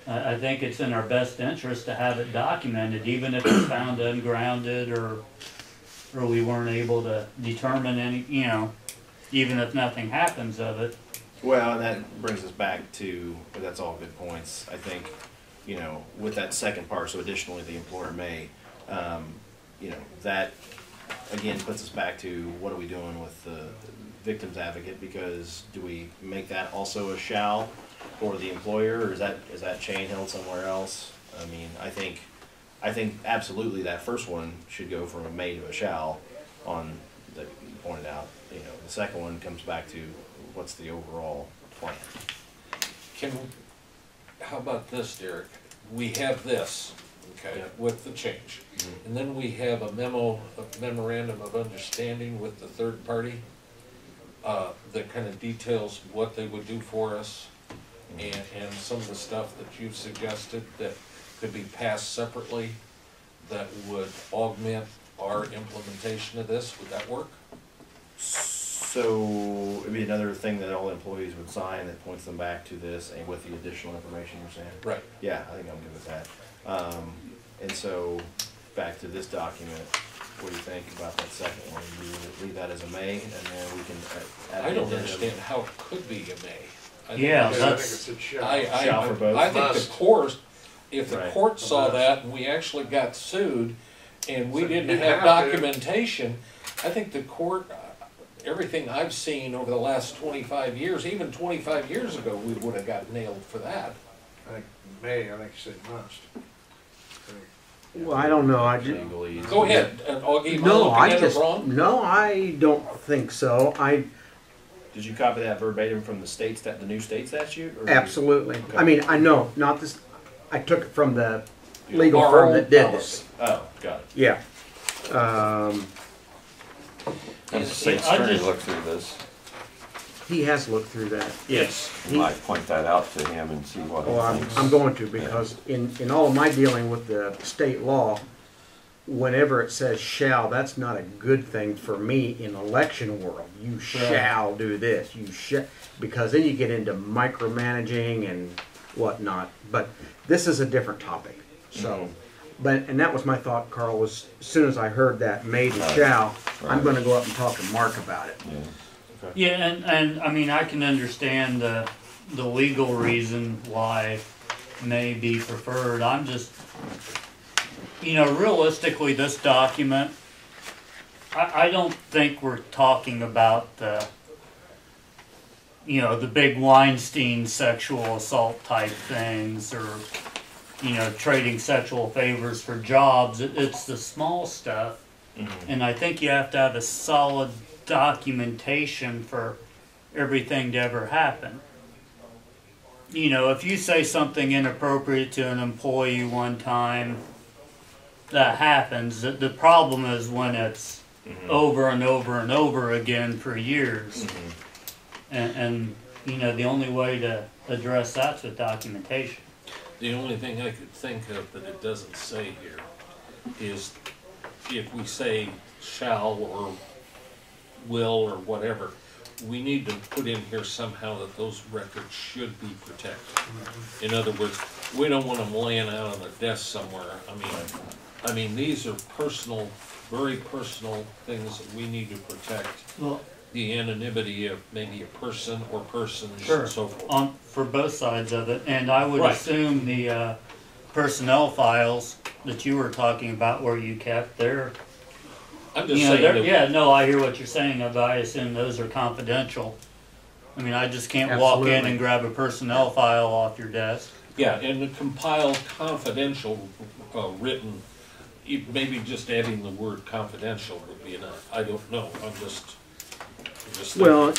I think it's in our best interest to have it documented, even if it's found ungrounded or we weren't able to determine any, even if nothing happens of it. Well, and that brings us back to, that's all good points. I think, with that second part, so additionally the employer may, that again puts us back to what are we doing with the victim's advocate, because do we make that also a shall for the employer, or is that chain held somewhere else? I mean, I think absolutely that first one should go from a may to a shall on that you pointed out. The second one comes back to what's the overall plan. How about this, Derek? We have this, okay, Yep. with the change. And then we have a memorandum of understanding with the third party that kind of details what they would do for us, and some of the stuff that you've suggested that could be passed separately that would augment our implementation of this. Would that work? So it'd be another thing that all employees would sign that points them back to this, and with the additional information you're saying. Right. Yeah, I think I'm good with that. And so back to this document, what do you think about that second one? Do you leave that as a may, and then we can add I don't addendum? understand how it could be a may. Yeah, I think that's, it's a shall. Shall for both? I think the Must. court, if the Right. court saw Must. that and we actually got sued and we So didn't you have have to. documentation, I think the court, everything I've seen over the last 25 years, even 25 years ago, we would have got nailed for that. I think may, I think you said must. Well, I don't know, Legalese. Go ahead, Augie, am I no, looking I at it just, wrong? no, I don't think so. Did you copy that verbatim from the the new state statute? Or Absolutely. Okay. I mean, I know, not this, I took it from the Yeah. legal Our firm own that did policy. this. Oh, got it. Yeah. Has the state I attorney just- looked through this? He has looked through that. Yes. You might point that out to him and see what Well, he thinks. I'm going to, because in all of my dealing with the state law, whenever it says shall, that's not a good thing for me in election world. You shall do this, because then you get into micromanaging and whatnot. But this is a different topic, so. And that was my thought, Carl, was as soon as I heard that may to shall, I'm gonna go up and talk to Mark about it. Yeah. yeah, and I mean, I can understand the legal reason why may be preferred. I'm just, realistically, this document, I don't think we're talking about the big Weinstein sexual assault type things, or trading sexual favors for jobs. It's the small stuff, and I think you have to have a solid documentation for everything to ever happen. If you say something inappropriate to an employee one time, that happens. The problem is when it's over and over and over again for years. And the only way to address that's with documentation. The only thing I could think of that it doesn't say here is if we say shall or will or whatever, we need to put in here somehow that those records should be protected. In other words, we don't want them laying out on the desk somewhere. I mean, these are personal, very personal things that we need to protect. Well, The anonymity of maybe a person or persons sure, and so forth. for both sides of it, and I would Right. assume the personnel files that you were talking about where you kept there. I'm just saying that. Yeah, no, I hear what you're saying, but I assume those are confidential. I mean, I just can't walk in Absolutely. and grab a personnel file off your desk. Yeah, and the compiled confidential written maybe just adding the word confidential would be enough. I don't know, I'm just Well,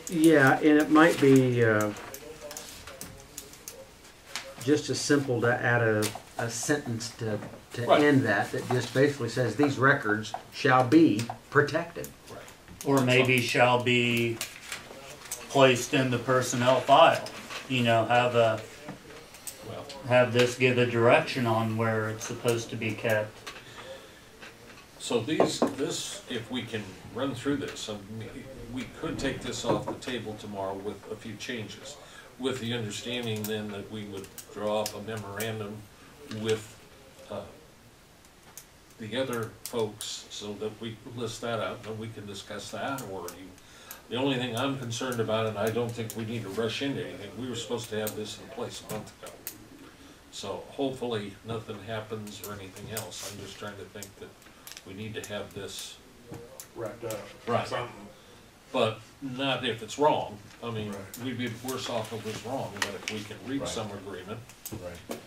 yeah, and it might be just as simple to add a sentence to Right. end that just basically says these records shall be protected. Right. Or maybe shall be placed in the personnel file. You know, Well, have this give a direction on where it's supposed to be kept. so this, if we can run through this, we could take this off the table tomorrow with a few changes, with the understanding then that we would draw up a memorandum with the other folks so that we list that out and we can discuss that, or the only thing I'm concerned about, and I don't think we need to rush into anything, we were supposed to have this in place a month ago. So hopefully nothing happens or anything else. I'm just trying to think that we need to have this, Wrapped up. Right. Something. but not if it's wrong. I mean, Right. we'd be worse off if it was wrong, but if we can reach Right. some agreement. Right.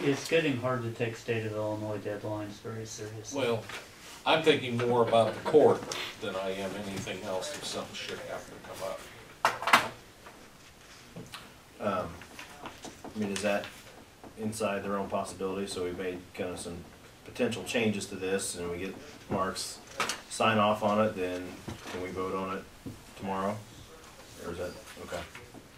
It's getting hard to take state of Illinois deadlines very seriously. Well, I'm thinking more about the court than I am anything else if something should happen to come up. I mean, is that inside their own possibility? So we've made kind of some potential changes to this, and we get Mark's sign off on it, then can we vote on it tomorrow? Or is that, okay.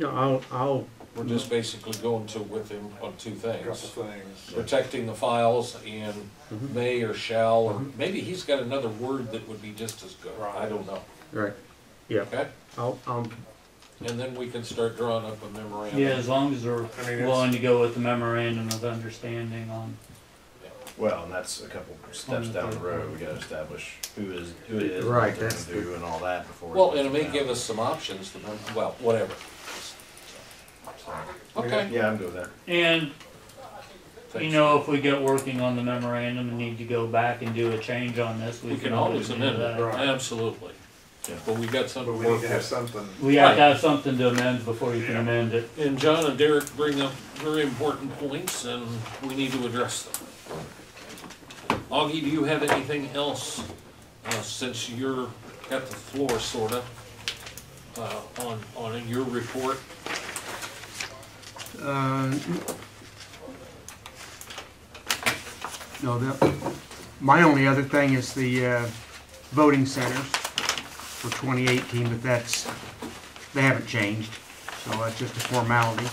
No, I'll We're just basically going to with him on two Couple things. things. Protecting the files and may or shall, or maybe he's got another word that would be just as good. I don't know. right. Yeah, Okay? I'll And then we can start drawing up a memorandum. Yeah, as long as they're I mean, willing to go with the memorandum of understanding on. Well, and that's a couple steps down the road. We gotta establish who it is, Right, what they're that's gonna do, and all that before. Well, and it may give us some options to, well, whatever. Okay. Yeah, I'm good with that. And, you Thanks. know, if we get working on the memorandum and need to go back and do a change on this, We can always do amend it, that. Right. absolutely. Yeah. But we got something But to we need work to have with. something. We have to have something to amend before you can Yeah. amend it. And John and Derek bring up very important points, and we need to address them. Augie, do you have anything else, since you're at the floor, sorta, on your report? No, my only other thing is the voting centers for 2018, but they haven't changed, so that's just a formality.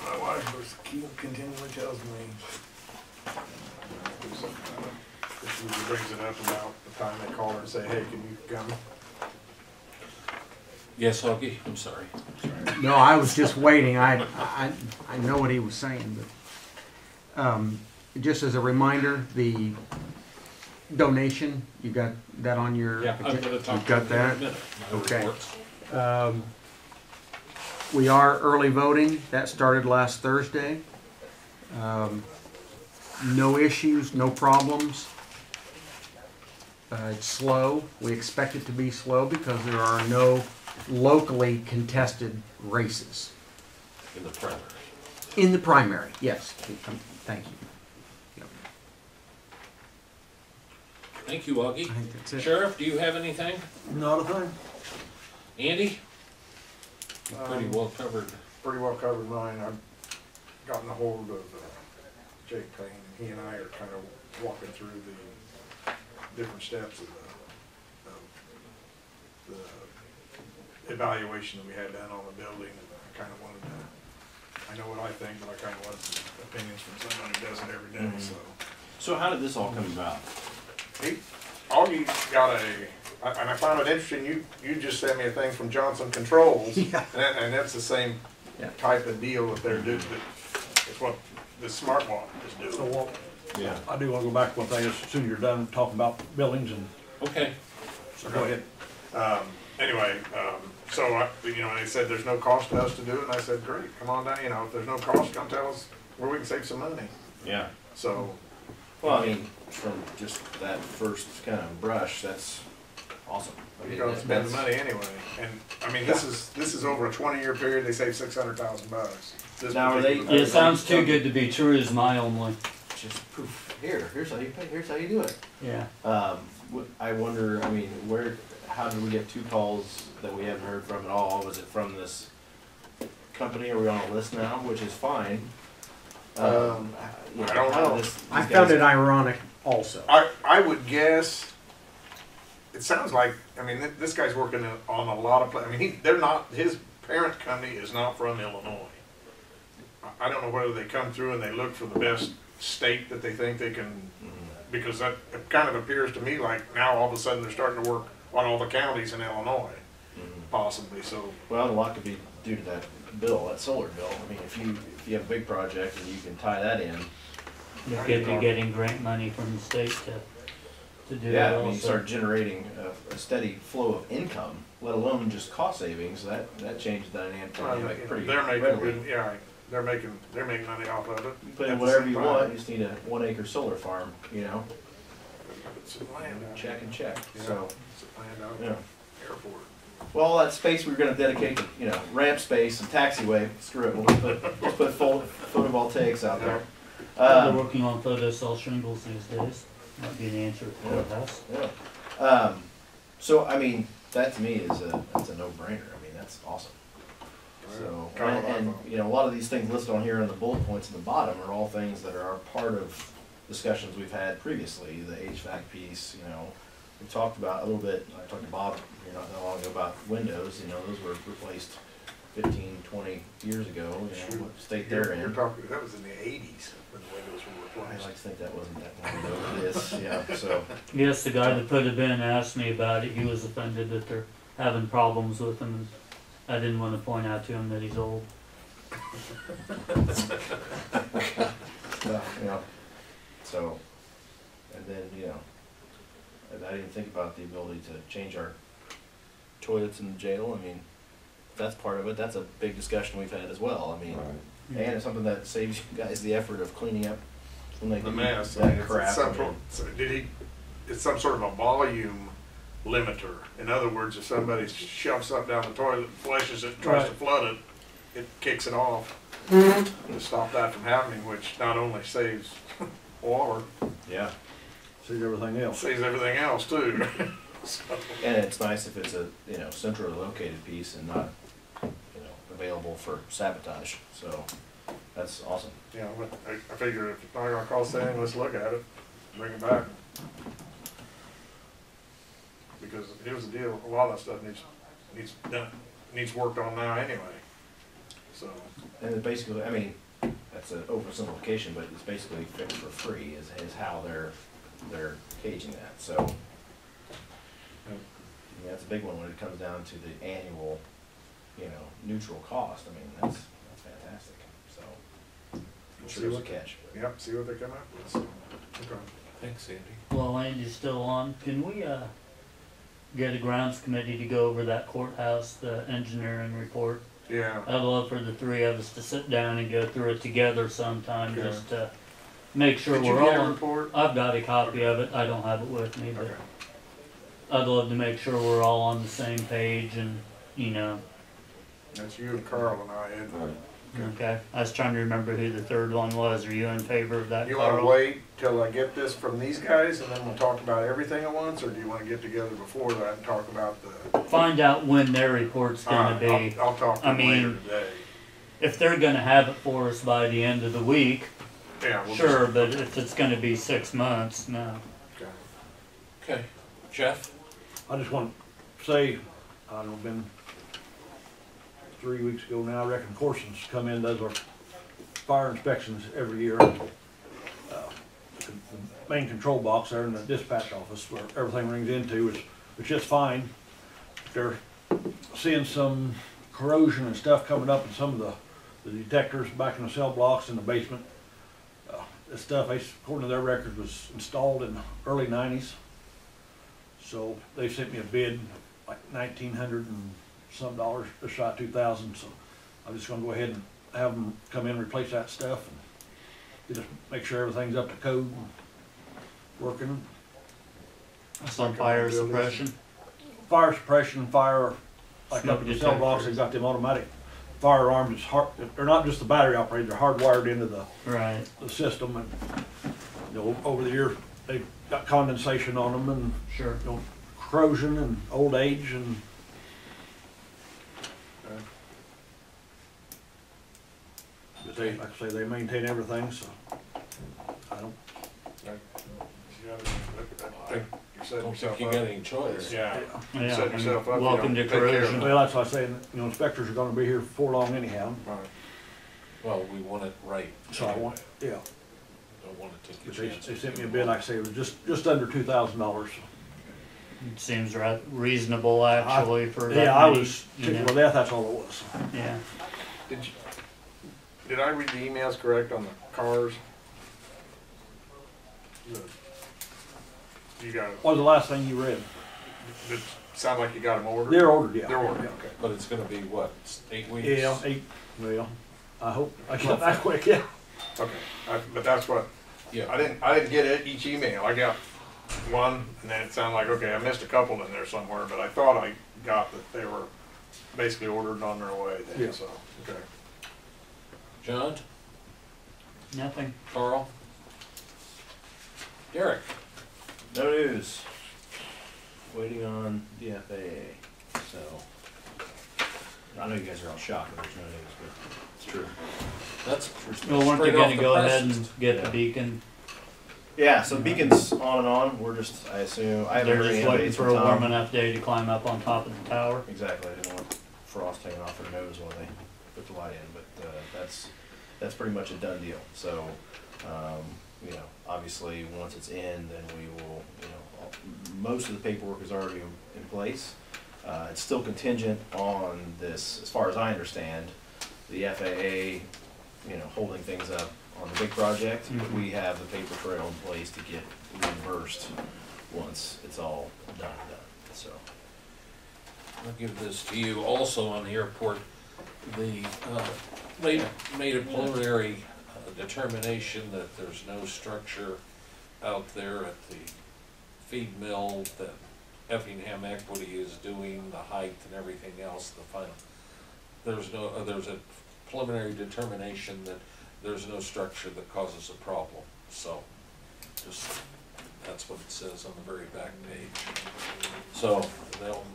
My wife continually tells me, she usually brings it up about the time they call her and say, hey, can you come? Yes, Augie, I'm sorry. No, I was just waiting. I know what he was saying, but just as a reminder, the donation, you got that on your? Yeah, I'm gonna talk You've to got him in a that? minute. My Okay. reports. We are early voting. That started last Thursday. No issues, no problems. It's slow. We expect it to be slow because there are no locally contested races. In the primary. In the primary, yes. Thank you. Thank you, Augie. I think that's it. Sheriff, do you have anything? Not a thing. Andy? Pretty well covered. Pretty well covered mine. I've gotten a hold of Jake Payne, and he and I are kind of walking through the different steps of the evaluation that we had done on the building, and I kind of wanted to, I know what I think, but I kind of want some opinions from someone who does it every day, so. So how did this all come about? Augie got and I found it interesting, you just sent me a thing from Johnson Controls, Yeah. and that's the same Yeah. type of deal that they're doing, it's what the smart watch is So doing. what, Yeah. I do wanna go back to one thing, as soon as you're done talking about buildings and, Okay. so go ahead. Anyway, so they said there's no cost to us to do it, and I said, great, come on down, if there's no cost, come tell us where we can save some money. Yeah. So, Well, I mean, from just that first kind of brush, that's awesome. I you mean, gotta spend the that's- money anyway, and, I mean, this is over a 20-year period, they saved $600,000. this Now, are they- particular- It sounds too good to be true is my only, Just poof, here's how you pay, here's how you do it. yeah. I wonder, I mean, how did we get 2 calls that we haven't heard from at all? Was it from this company? Are we on a list now, which is fine? You I don't how know. these I guys- found it ironic also. I would guess, it sounds like, I mean, this guy's working on a lot of, I mean, they're not, his parent company is not from Illinois. I don't know whether they come through and they look for the best state that they think they can, because that, it kind of appears to me like now all of a sudden they're starting to work on all the counties in Illinois, possibly, so. Well, a lot could be due to that bill, that solar bill. I mean, if you have a big project and you can tie that in, You could be getting grant money from the state to do that yeah, I mean, you also. start generating a steady flow of income, let alone just cost savings, that changes the dynamic pretty They're making readily. good, yeah, they're making money off of it. You put in At the whatever same you time, want, you just need a 1 acre solar farm, you know, Put some land out check and check, Yeah. so, Some land out yeah. at the airport. Well, all that space we were gonna dedicate to, you know, ramp space and taxiway, screw it, we'll just put photovoltaics out there. They're working on photo cell shingles these days, might be an answer to the courthouse. Yeah. So, I mean, that to me is that's a no-brainer, I mean, that's awesome. So, and, you know, a lot of these things listed on here in the bullet points at the bottom are all things that are part of discussions we've had previously, the HVAC piece, you know. We talked about a little bit, I talked to Bob, you know, not long ago about windows, you know, those were replaced 15, 20 years ago, you know, what state they're You're in. talking, that was in the 80s when the windows were I replaced. like to think that wasn't that long ago, it is, yeah, so. Yes, the guy that put it in asked me about it, he was offended that they're having problems with him, and I didn't wanna point out to him that he's old. You know, so, and then, you know, and I didn't think about the ability to change our toilets in the jail. I mean, that's part of it. That's a big discussion we've had as well. I mean, Right. and it's something that saves you guys the effort of cleaning up when they The do mess, I that mean, crap. I mean, it's some sort of a volume limiter. In other words, if somebody shoves something down the toilet, flushes it, tries to flood it, it kicks it off to stop that from happening, which not only saves water, yeah, Sees everything else. saves everything else too. So, and it's nice if it's a, you know, centrally located piece and not, you know, available for sabotage. So that's awesome. you know, but I figure if it's not gonna cost anything, let's look at it, bring it back. Because here's the deal, a lot of that stuff needs worked on now anyway, so. And it basically, I mean, that's an oversimplification, but it's basically fixed for free is how they're caging that, so. Yeah, it's a big one when it comes down to the annual, you know, neutral cost. I mean, that's fantastic, so. I'm sure there's a catch. Yep, see what they come up with, so, okay. Thanks, Andy. Well, Andy's still on, can we, get a grounds committee to go over that courthouse, the engineering report? Yeah, I'd love for the 3 of us to sit down and go through it together sometime, Okay. just to make sure did you we're get all a on. report? I've got a copy of it, I don't have it with me, but Okay. I'd love to make sure we're all on the same page and, you know, That's you and Carl and I, Ed. Right. okay? I was trying to remember who the third one was, are you in favor of that, You wanna Carl? wait till I get this from these guys and then we'll talk about everything at once, or do you wanna get together before that and talk about the? Find out when their report's gonna be. I'll talk to I them later mean, today. If they're gonna have it for us by the end of the week, Yeah, we'll sure, just- but if it's gonna be 6 months, no. Okay. Okay, Jeff? I just want to say, I don't know, been 3 weeks ago now, I reckon Corson's come in, does our fire inspections every year. The main control box there in the dispatch office where everything rings into is just fine. They're seeing some corrosion and stuff coming up in some of the detectors back in the cell blocks in the basement. This stuff, according to their records, was installed in the early 90s. So they sent me a bid, like $1,900 and some dollars, just shy of $2,000. So I'm just gonna go ahead and have them come in and replace that stuff and just make sure everything's up to code and working. Some fire suppression. Fire suppression, fire, like Smoke up in the cell blocks, detectors. they've got them automatic firearms, it's hard, they're not just the battery operated, they're hardwired into Right. the system, and, you know, over the years, they've got condensation on them, and, Sure. you know, corrosion and old age, and but they, like I say, they maintain everything, so I don't, I think you're setting Don't yourself think you up. got any choice. Yeah. Yeah. Set I mean, yourself up, you welcome know, to take care of corrosion. it. well, that's why I say, you know, inspectors are gonna be here before long anyhow, Right. Well, we want it right. so I want, yeah. Don't wanna take But a chance. they sent me a bid, like I say, it was just under $2,000. It seems reasonable actually for that Yeah, I many, was you tickled know. to death, that's all it was. Yeah. Did I read the emails correct on the cars? You got it. What was the last thing you read? It sound like you got them ordered? They're ordered, yeah. They're ordered, okay. But it's gonna be what, 8 weeks? Yeah, 8, well, I hope I get that quick, yeah. Okay, but that's what, Yeah. I didn't get it, each email, I got one, and then it sounded like, okay, I missed a couple in there somewhere, but I thought I got that they were basically ordered and on their way Yeah. then, so, okay. John, Nothing. Carl? Derek? No news. Waiting on the FAA. So I know you guys are all shocked that there's no news, but it's true. That's Well, weren't they straight off gonna the go press. ahead and get Yeah. the beacon? Yeah, so Beacon's on and on. We're just, I assume, I haven't They're heard any just waiting updates for from a warm Tom. enough day to climb up on top of the tower. Exactly. I didn't want frost hanging off their nose while they put the light in, but that's pretty much a done deal. So, you know, obviously once it's in, then we will, you know, most of the paperwork is already in place. It's still contingent on this, as far as I understand, the FAA, you know, holding things up on the big project. But we have the paper trail in place to get reimbursed once it's all done and done. So. I'll give this to you. Also on the airport, the, made a preliminary determination that there's no structure out there at the feed mill that Effingham Equity is doing, the height and everything else, the final. There's a preliminary determination that there's no structure that causes a problem. So, just, that's what it says on the very back page. So,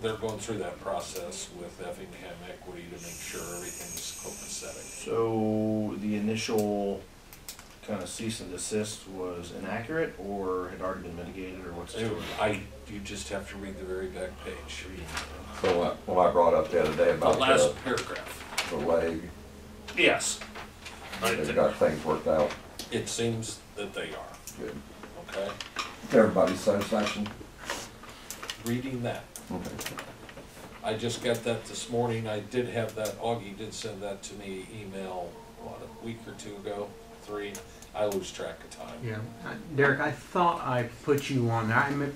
they're going through that process with Effingham Equity to make sure everything's copacetic. So the initial kind of cease and desist was inaccurate, or had already been mitigated, or what's the story? You just have to read the very back page. So when I brought up the other day The about last paragraph. the leg, Yes. they've got things worked out. It seems that they are, Good. okay? Everybody's satisfaction? Reading that. Okay. I just got that this morning. I did have that, Augie did send that to me email, what, a week or two ago, 3. I lose track of time. Yeah, Derek, I thought I put you on there.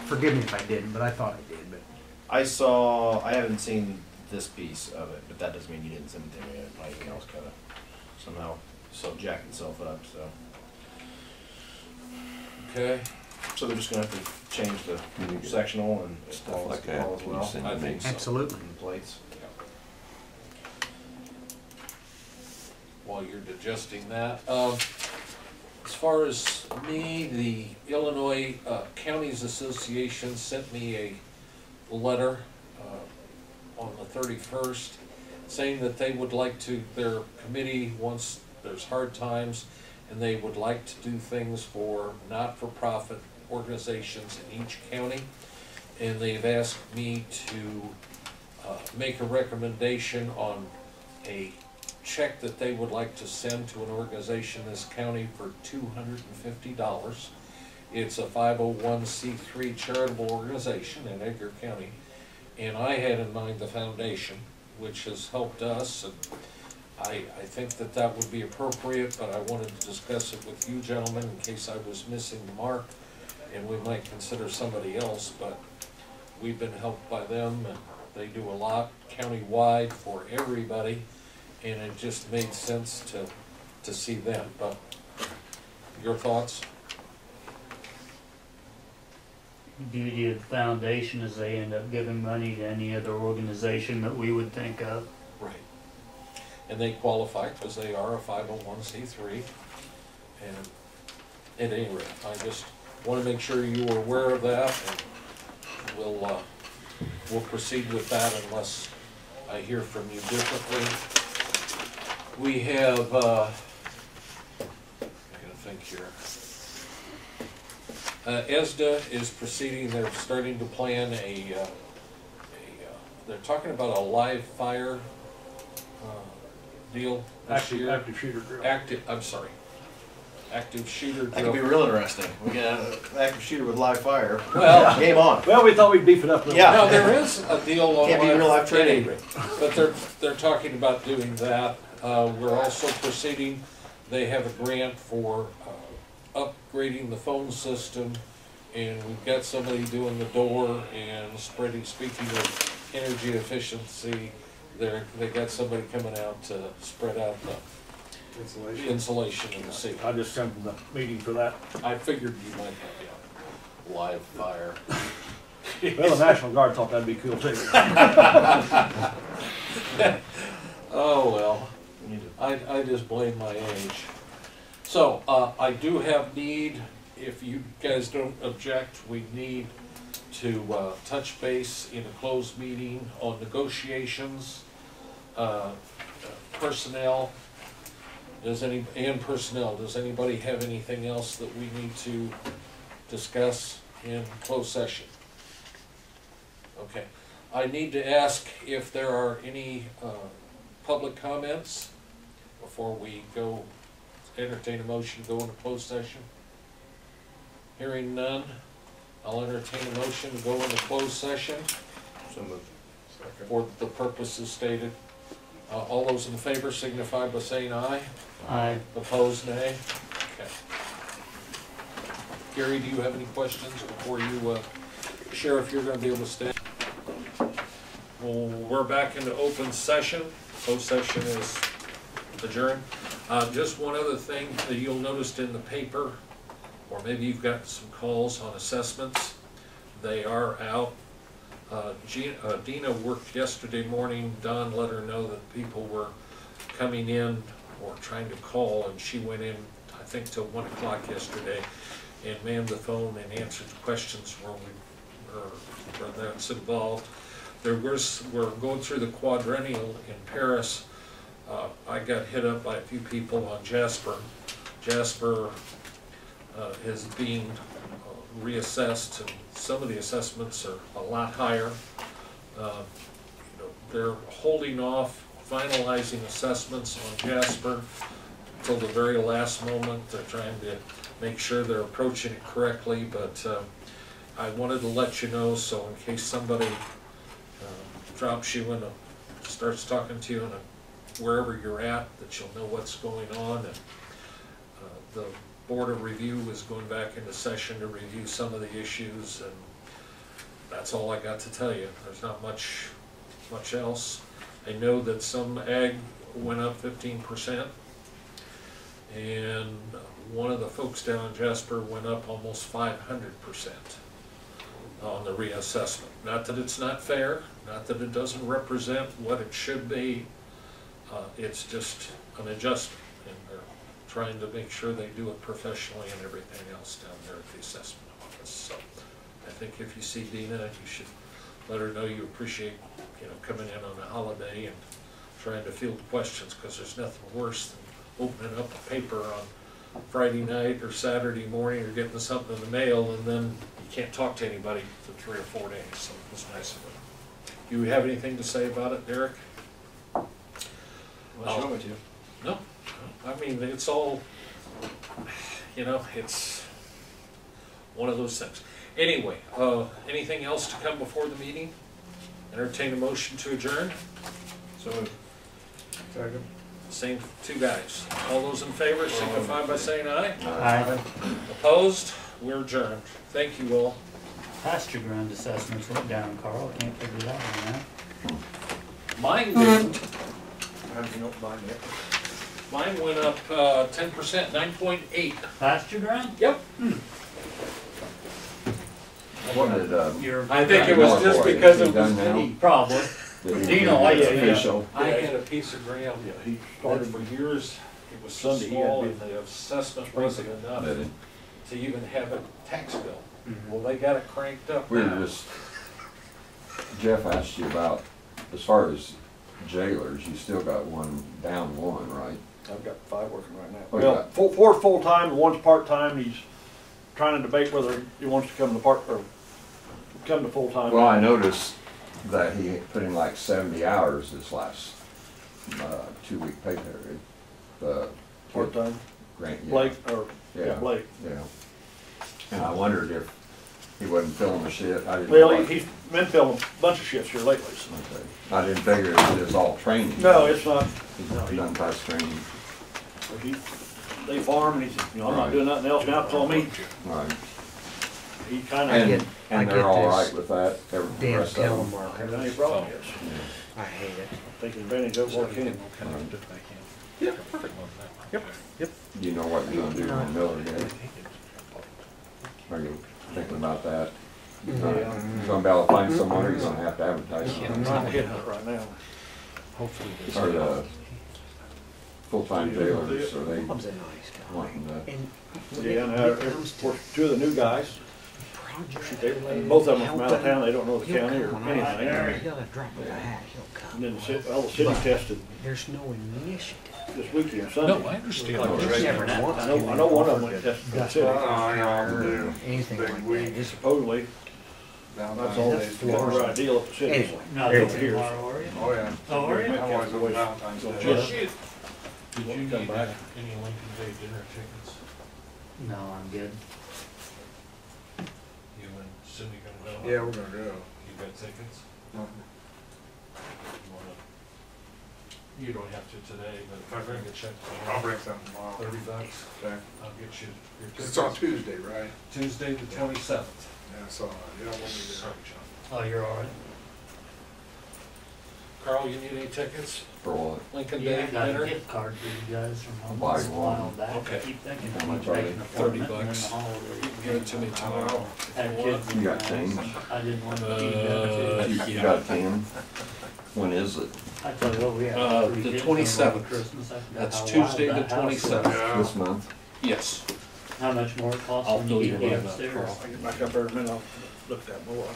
Forgive me if I didn't, but I thought I did. But I haven't seen this piece of it, but that doesn't mean you didn't send it to me. My email's kind of somehow jacked itself up, so. Okay? So they're just gonna have to change the sectional and Stuff like that. all as well. You send I me. think so. absolutely. And the plates. While you're digesting that. As far as me, the Illinois Counties Association sent me a letter on the 31st saying that they would like to, their committee, once there's hard times, and they would like to do things for not-for-profit organizations in each county. And they've asked me to make a recommendation on a check that they would like to send to an organization in this county for $250. It's a 501c3 charitable organization in Edgar County. And I had in mind the foundation, which has helped us, and I think that that would be appropriate, but I wanted to discuss it with you gentlemen in case I was missing the mark, and we might consider somebody else, but we've been helped by them, and they do a lot county-wide for everybody, and it just made sense to see them. But your thoughts? Beauty of the foundation is they end up giving money to any other organization that we would think of. Right. and they qualify because they are a 501c3. And at any rate, I just want to make sure you are aware of that, and we'll proceed with that unless I hear from you differently. We have, I'm going to think here. ESDA is proceeding, they're starting to plan they're talking about a live fire deal this year. Active shooter drill. Active shooter That could be drill. real interesting. We get an active shooter with live fire. Well, Game on. Well, we thought we'd beef it up a little. Yeah. no, there is a deal on Can't be real life training. training, but they're talking about doing that. We're also proceeding, they have a grant for upgrading the phone system, and we've got somebody doing the door and speaking of energy efficiency, they got somebody coming out to spread out the insulation in the ceiling. I just come from the meeting for that. I figured you might have live fire. Well, the National Guard thought that'd be cool too. Oh, well, I just blame my age. So, I do have need, if you guys don't object, we need to touch base in a closed meeting on negotiations, personnel. Does anybody have anything else that we need to discuss in closed session? Okay. I need to ask if there are any public comments before we go entertain a motion to go into closed session. Hearing none, I'll entertain a motion to go into closed session So moved. for the purposes stated. All those in favor signify by saying aye. Aye. Opposed, nay. Okay. Gary, do you have any questions before you, Sheriff, you're gonna be able to stay? Well, we're back into open session. Closed session is adjourned. Just one other thing that you'll notice in the paper, or maybe you've got some calls on assessments. They are out. Dina worked yesterday morning. Don let her know that people were coming in or trying to call, and she went in, I think, till 1 o'clock yesterday and manned the phone and answered questions where that's involved. We're going through the quadrennial in Paris. I got hit up by a few people on Jasper. Jasper is being reassessed, and some of the assessments are a lot higher. They're holding off finalizing assessments on Jasper until the very last moment. They're trying to make sure they're approaching it correctly, but I wanted to let you know, so in case somebody drops you in starts talking to you in wherever you're at, that you'll know what's going on. And the Board of Review is going back into session to review some of the issues, and that's all I got to tell you. There's not much else. I know that some ag went up 15%, and one of the folks down in Jasper went up almost 500% on the reassessment. Not that it's not fair, not that it doesn't represent what it should be, it's just an adjustment, and they're trying to make sure they do it professionally and everything else down there at the assessment office. So I think if you see Dina, you should let her know you appreciate, coming in on a holiday and trying to field questions, because there's nothing worse than opening up a paper on Friday night or Saturday morning or getting something in the mail and then you can't talk to anybody for 3 or 4 days. So it was nice of her. Do you have anything to say about it, Derek? Well, you want me to? No. I mean, it's all, it's one of those things. Anyway, anything else to come before the meeting? Entertain a motion to adjourn? So moved. Second. Same two guys. All those in favor signify by saying aye. Aye. Opposed? We're adjourned. Thank you all. Pasture ground assessments went down, Carl. I can't figure that one out. Mine didn't. You don't mind it. Mine went up 10%, 9.8. Pasture ground? Yep. What did, You're I think it was just because it was Done now? mini. probably. Dino, I- Official. I had a piece of ground Yeah, he that started for years, it was so Sunday, he had small been- and the assessment wasn't enough Did it? to even have a tax bill. Well, they got it cranked up We were now. just, Jeff asked you about, as far as jailers, you still got one, down one, right? I've got 5 working right now. Oh, you Well, got- 4 full-time, and 1's part-time, he's trying to debate whether he wants to come to come to full-time. Well, I noticed that he put in like 70 hours this last 2-week pay period. The kid Part-time, grant, yeah. Blake, or, yeah, Yeah. Blake. Yeah. And I wondered if he wasn't filling the shit. I didn't Well, know. he's been filming a bunch of shifts here lately, so. Okay. I didn't figure it was all training. No, it's not. He's done past training. They farm, and he said, you know, I'm not Right. doing nothing else now, it's all me. Right. He kinda And, get- I and get they're all this right with that, every, the damn rest of them. telemarketer. haven't any problem yet. Yeah. I hate it. Taking advantage of what I can. You know what you're gonna do on Miller yet? Are you thinking about that? You're gonna be able to find someone, or you're gonna have to advertise I'm it? not hitting it right now. Or the full-time jailers, are they Bob's a nice guy. wanting to? And when Yeah, and it of comes course, to 2 of the new guys, project they, related both of them are from out of helping, town, they don't know the he'll county or come. When I was there, anything. he'll drop of a hat, he'll come. And then the city tested There's no initiative. this weekend, No, Sunday. I understand. There's that. never once I know one of them went tested for the city. or anything Big like week. that. Just Supposedly, that's all, That's they were ideal at the city. Anyway, Not there till you go. tomorrow, are you? Oh, yeah. Oh, are you? I'm always on Valentine's Day. Yes. Did you Come need back. any Lincoln Day dinner tickets? No, I'm good. You and Cindy gonna go? Yeah, we're gonna go. You got tickets? You wanna- You don't have to today, but if I bring a check I'll tomorrow, bring something tomorrow. $30, Okay. I'll get you your tickets. It's on Tuesday, right? Tuesday the 27th. Yeah, so, yeah, we'll be there. Sorry, John. Oh, you're all right? Carl, you need any tickets? For what? Lincoln Yeah, Day I got a dinner? gift card for you guys from I'll home buy a while one. back. Okay. I keep thinking How I much need to are make they? an appointment during $30. the holiday. Give it to me tomorrow. Had kids You in got the change? house. I didn't want to keep them too. You got 10? When is it? I tell you what, we had Uh, 3 the kids 27th. over Christmas. I forgot That's how Tuesday loud the that house was. 27th. Yeah. This month? Yes. How much more it costs I'll when fill you you get in on that, upstairs? Carl. I get back up there in a minute, I'll look at that more.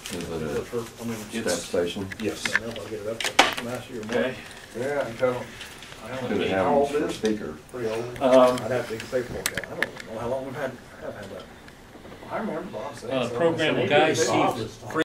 Is it I mean, a step station? Yes. I don't know if I'll get it up there. I'm asking you, Okay. Yeah, and tell them. Do they have them for speaker? pretty old. I'd have to take the paperwork out. I don't know how long have had that. I remember Bob saying. Program guy, Maybe Steve this time.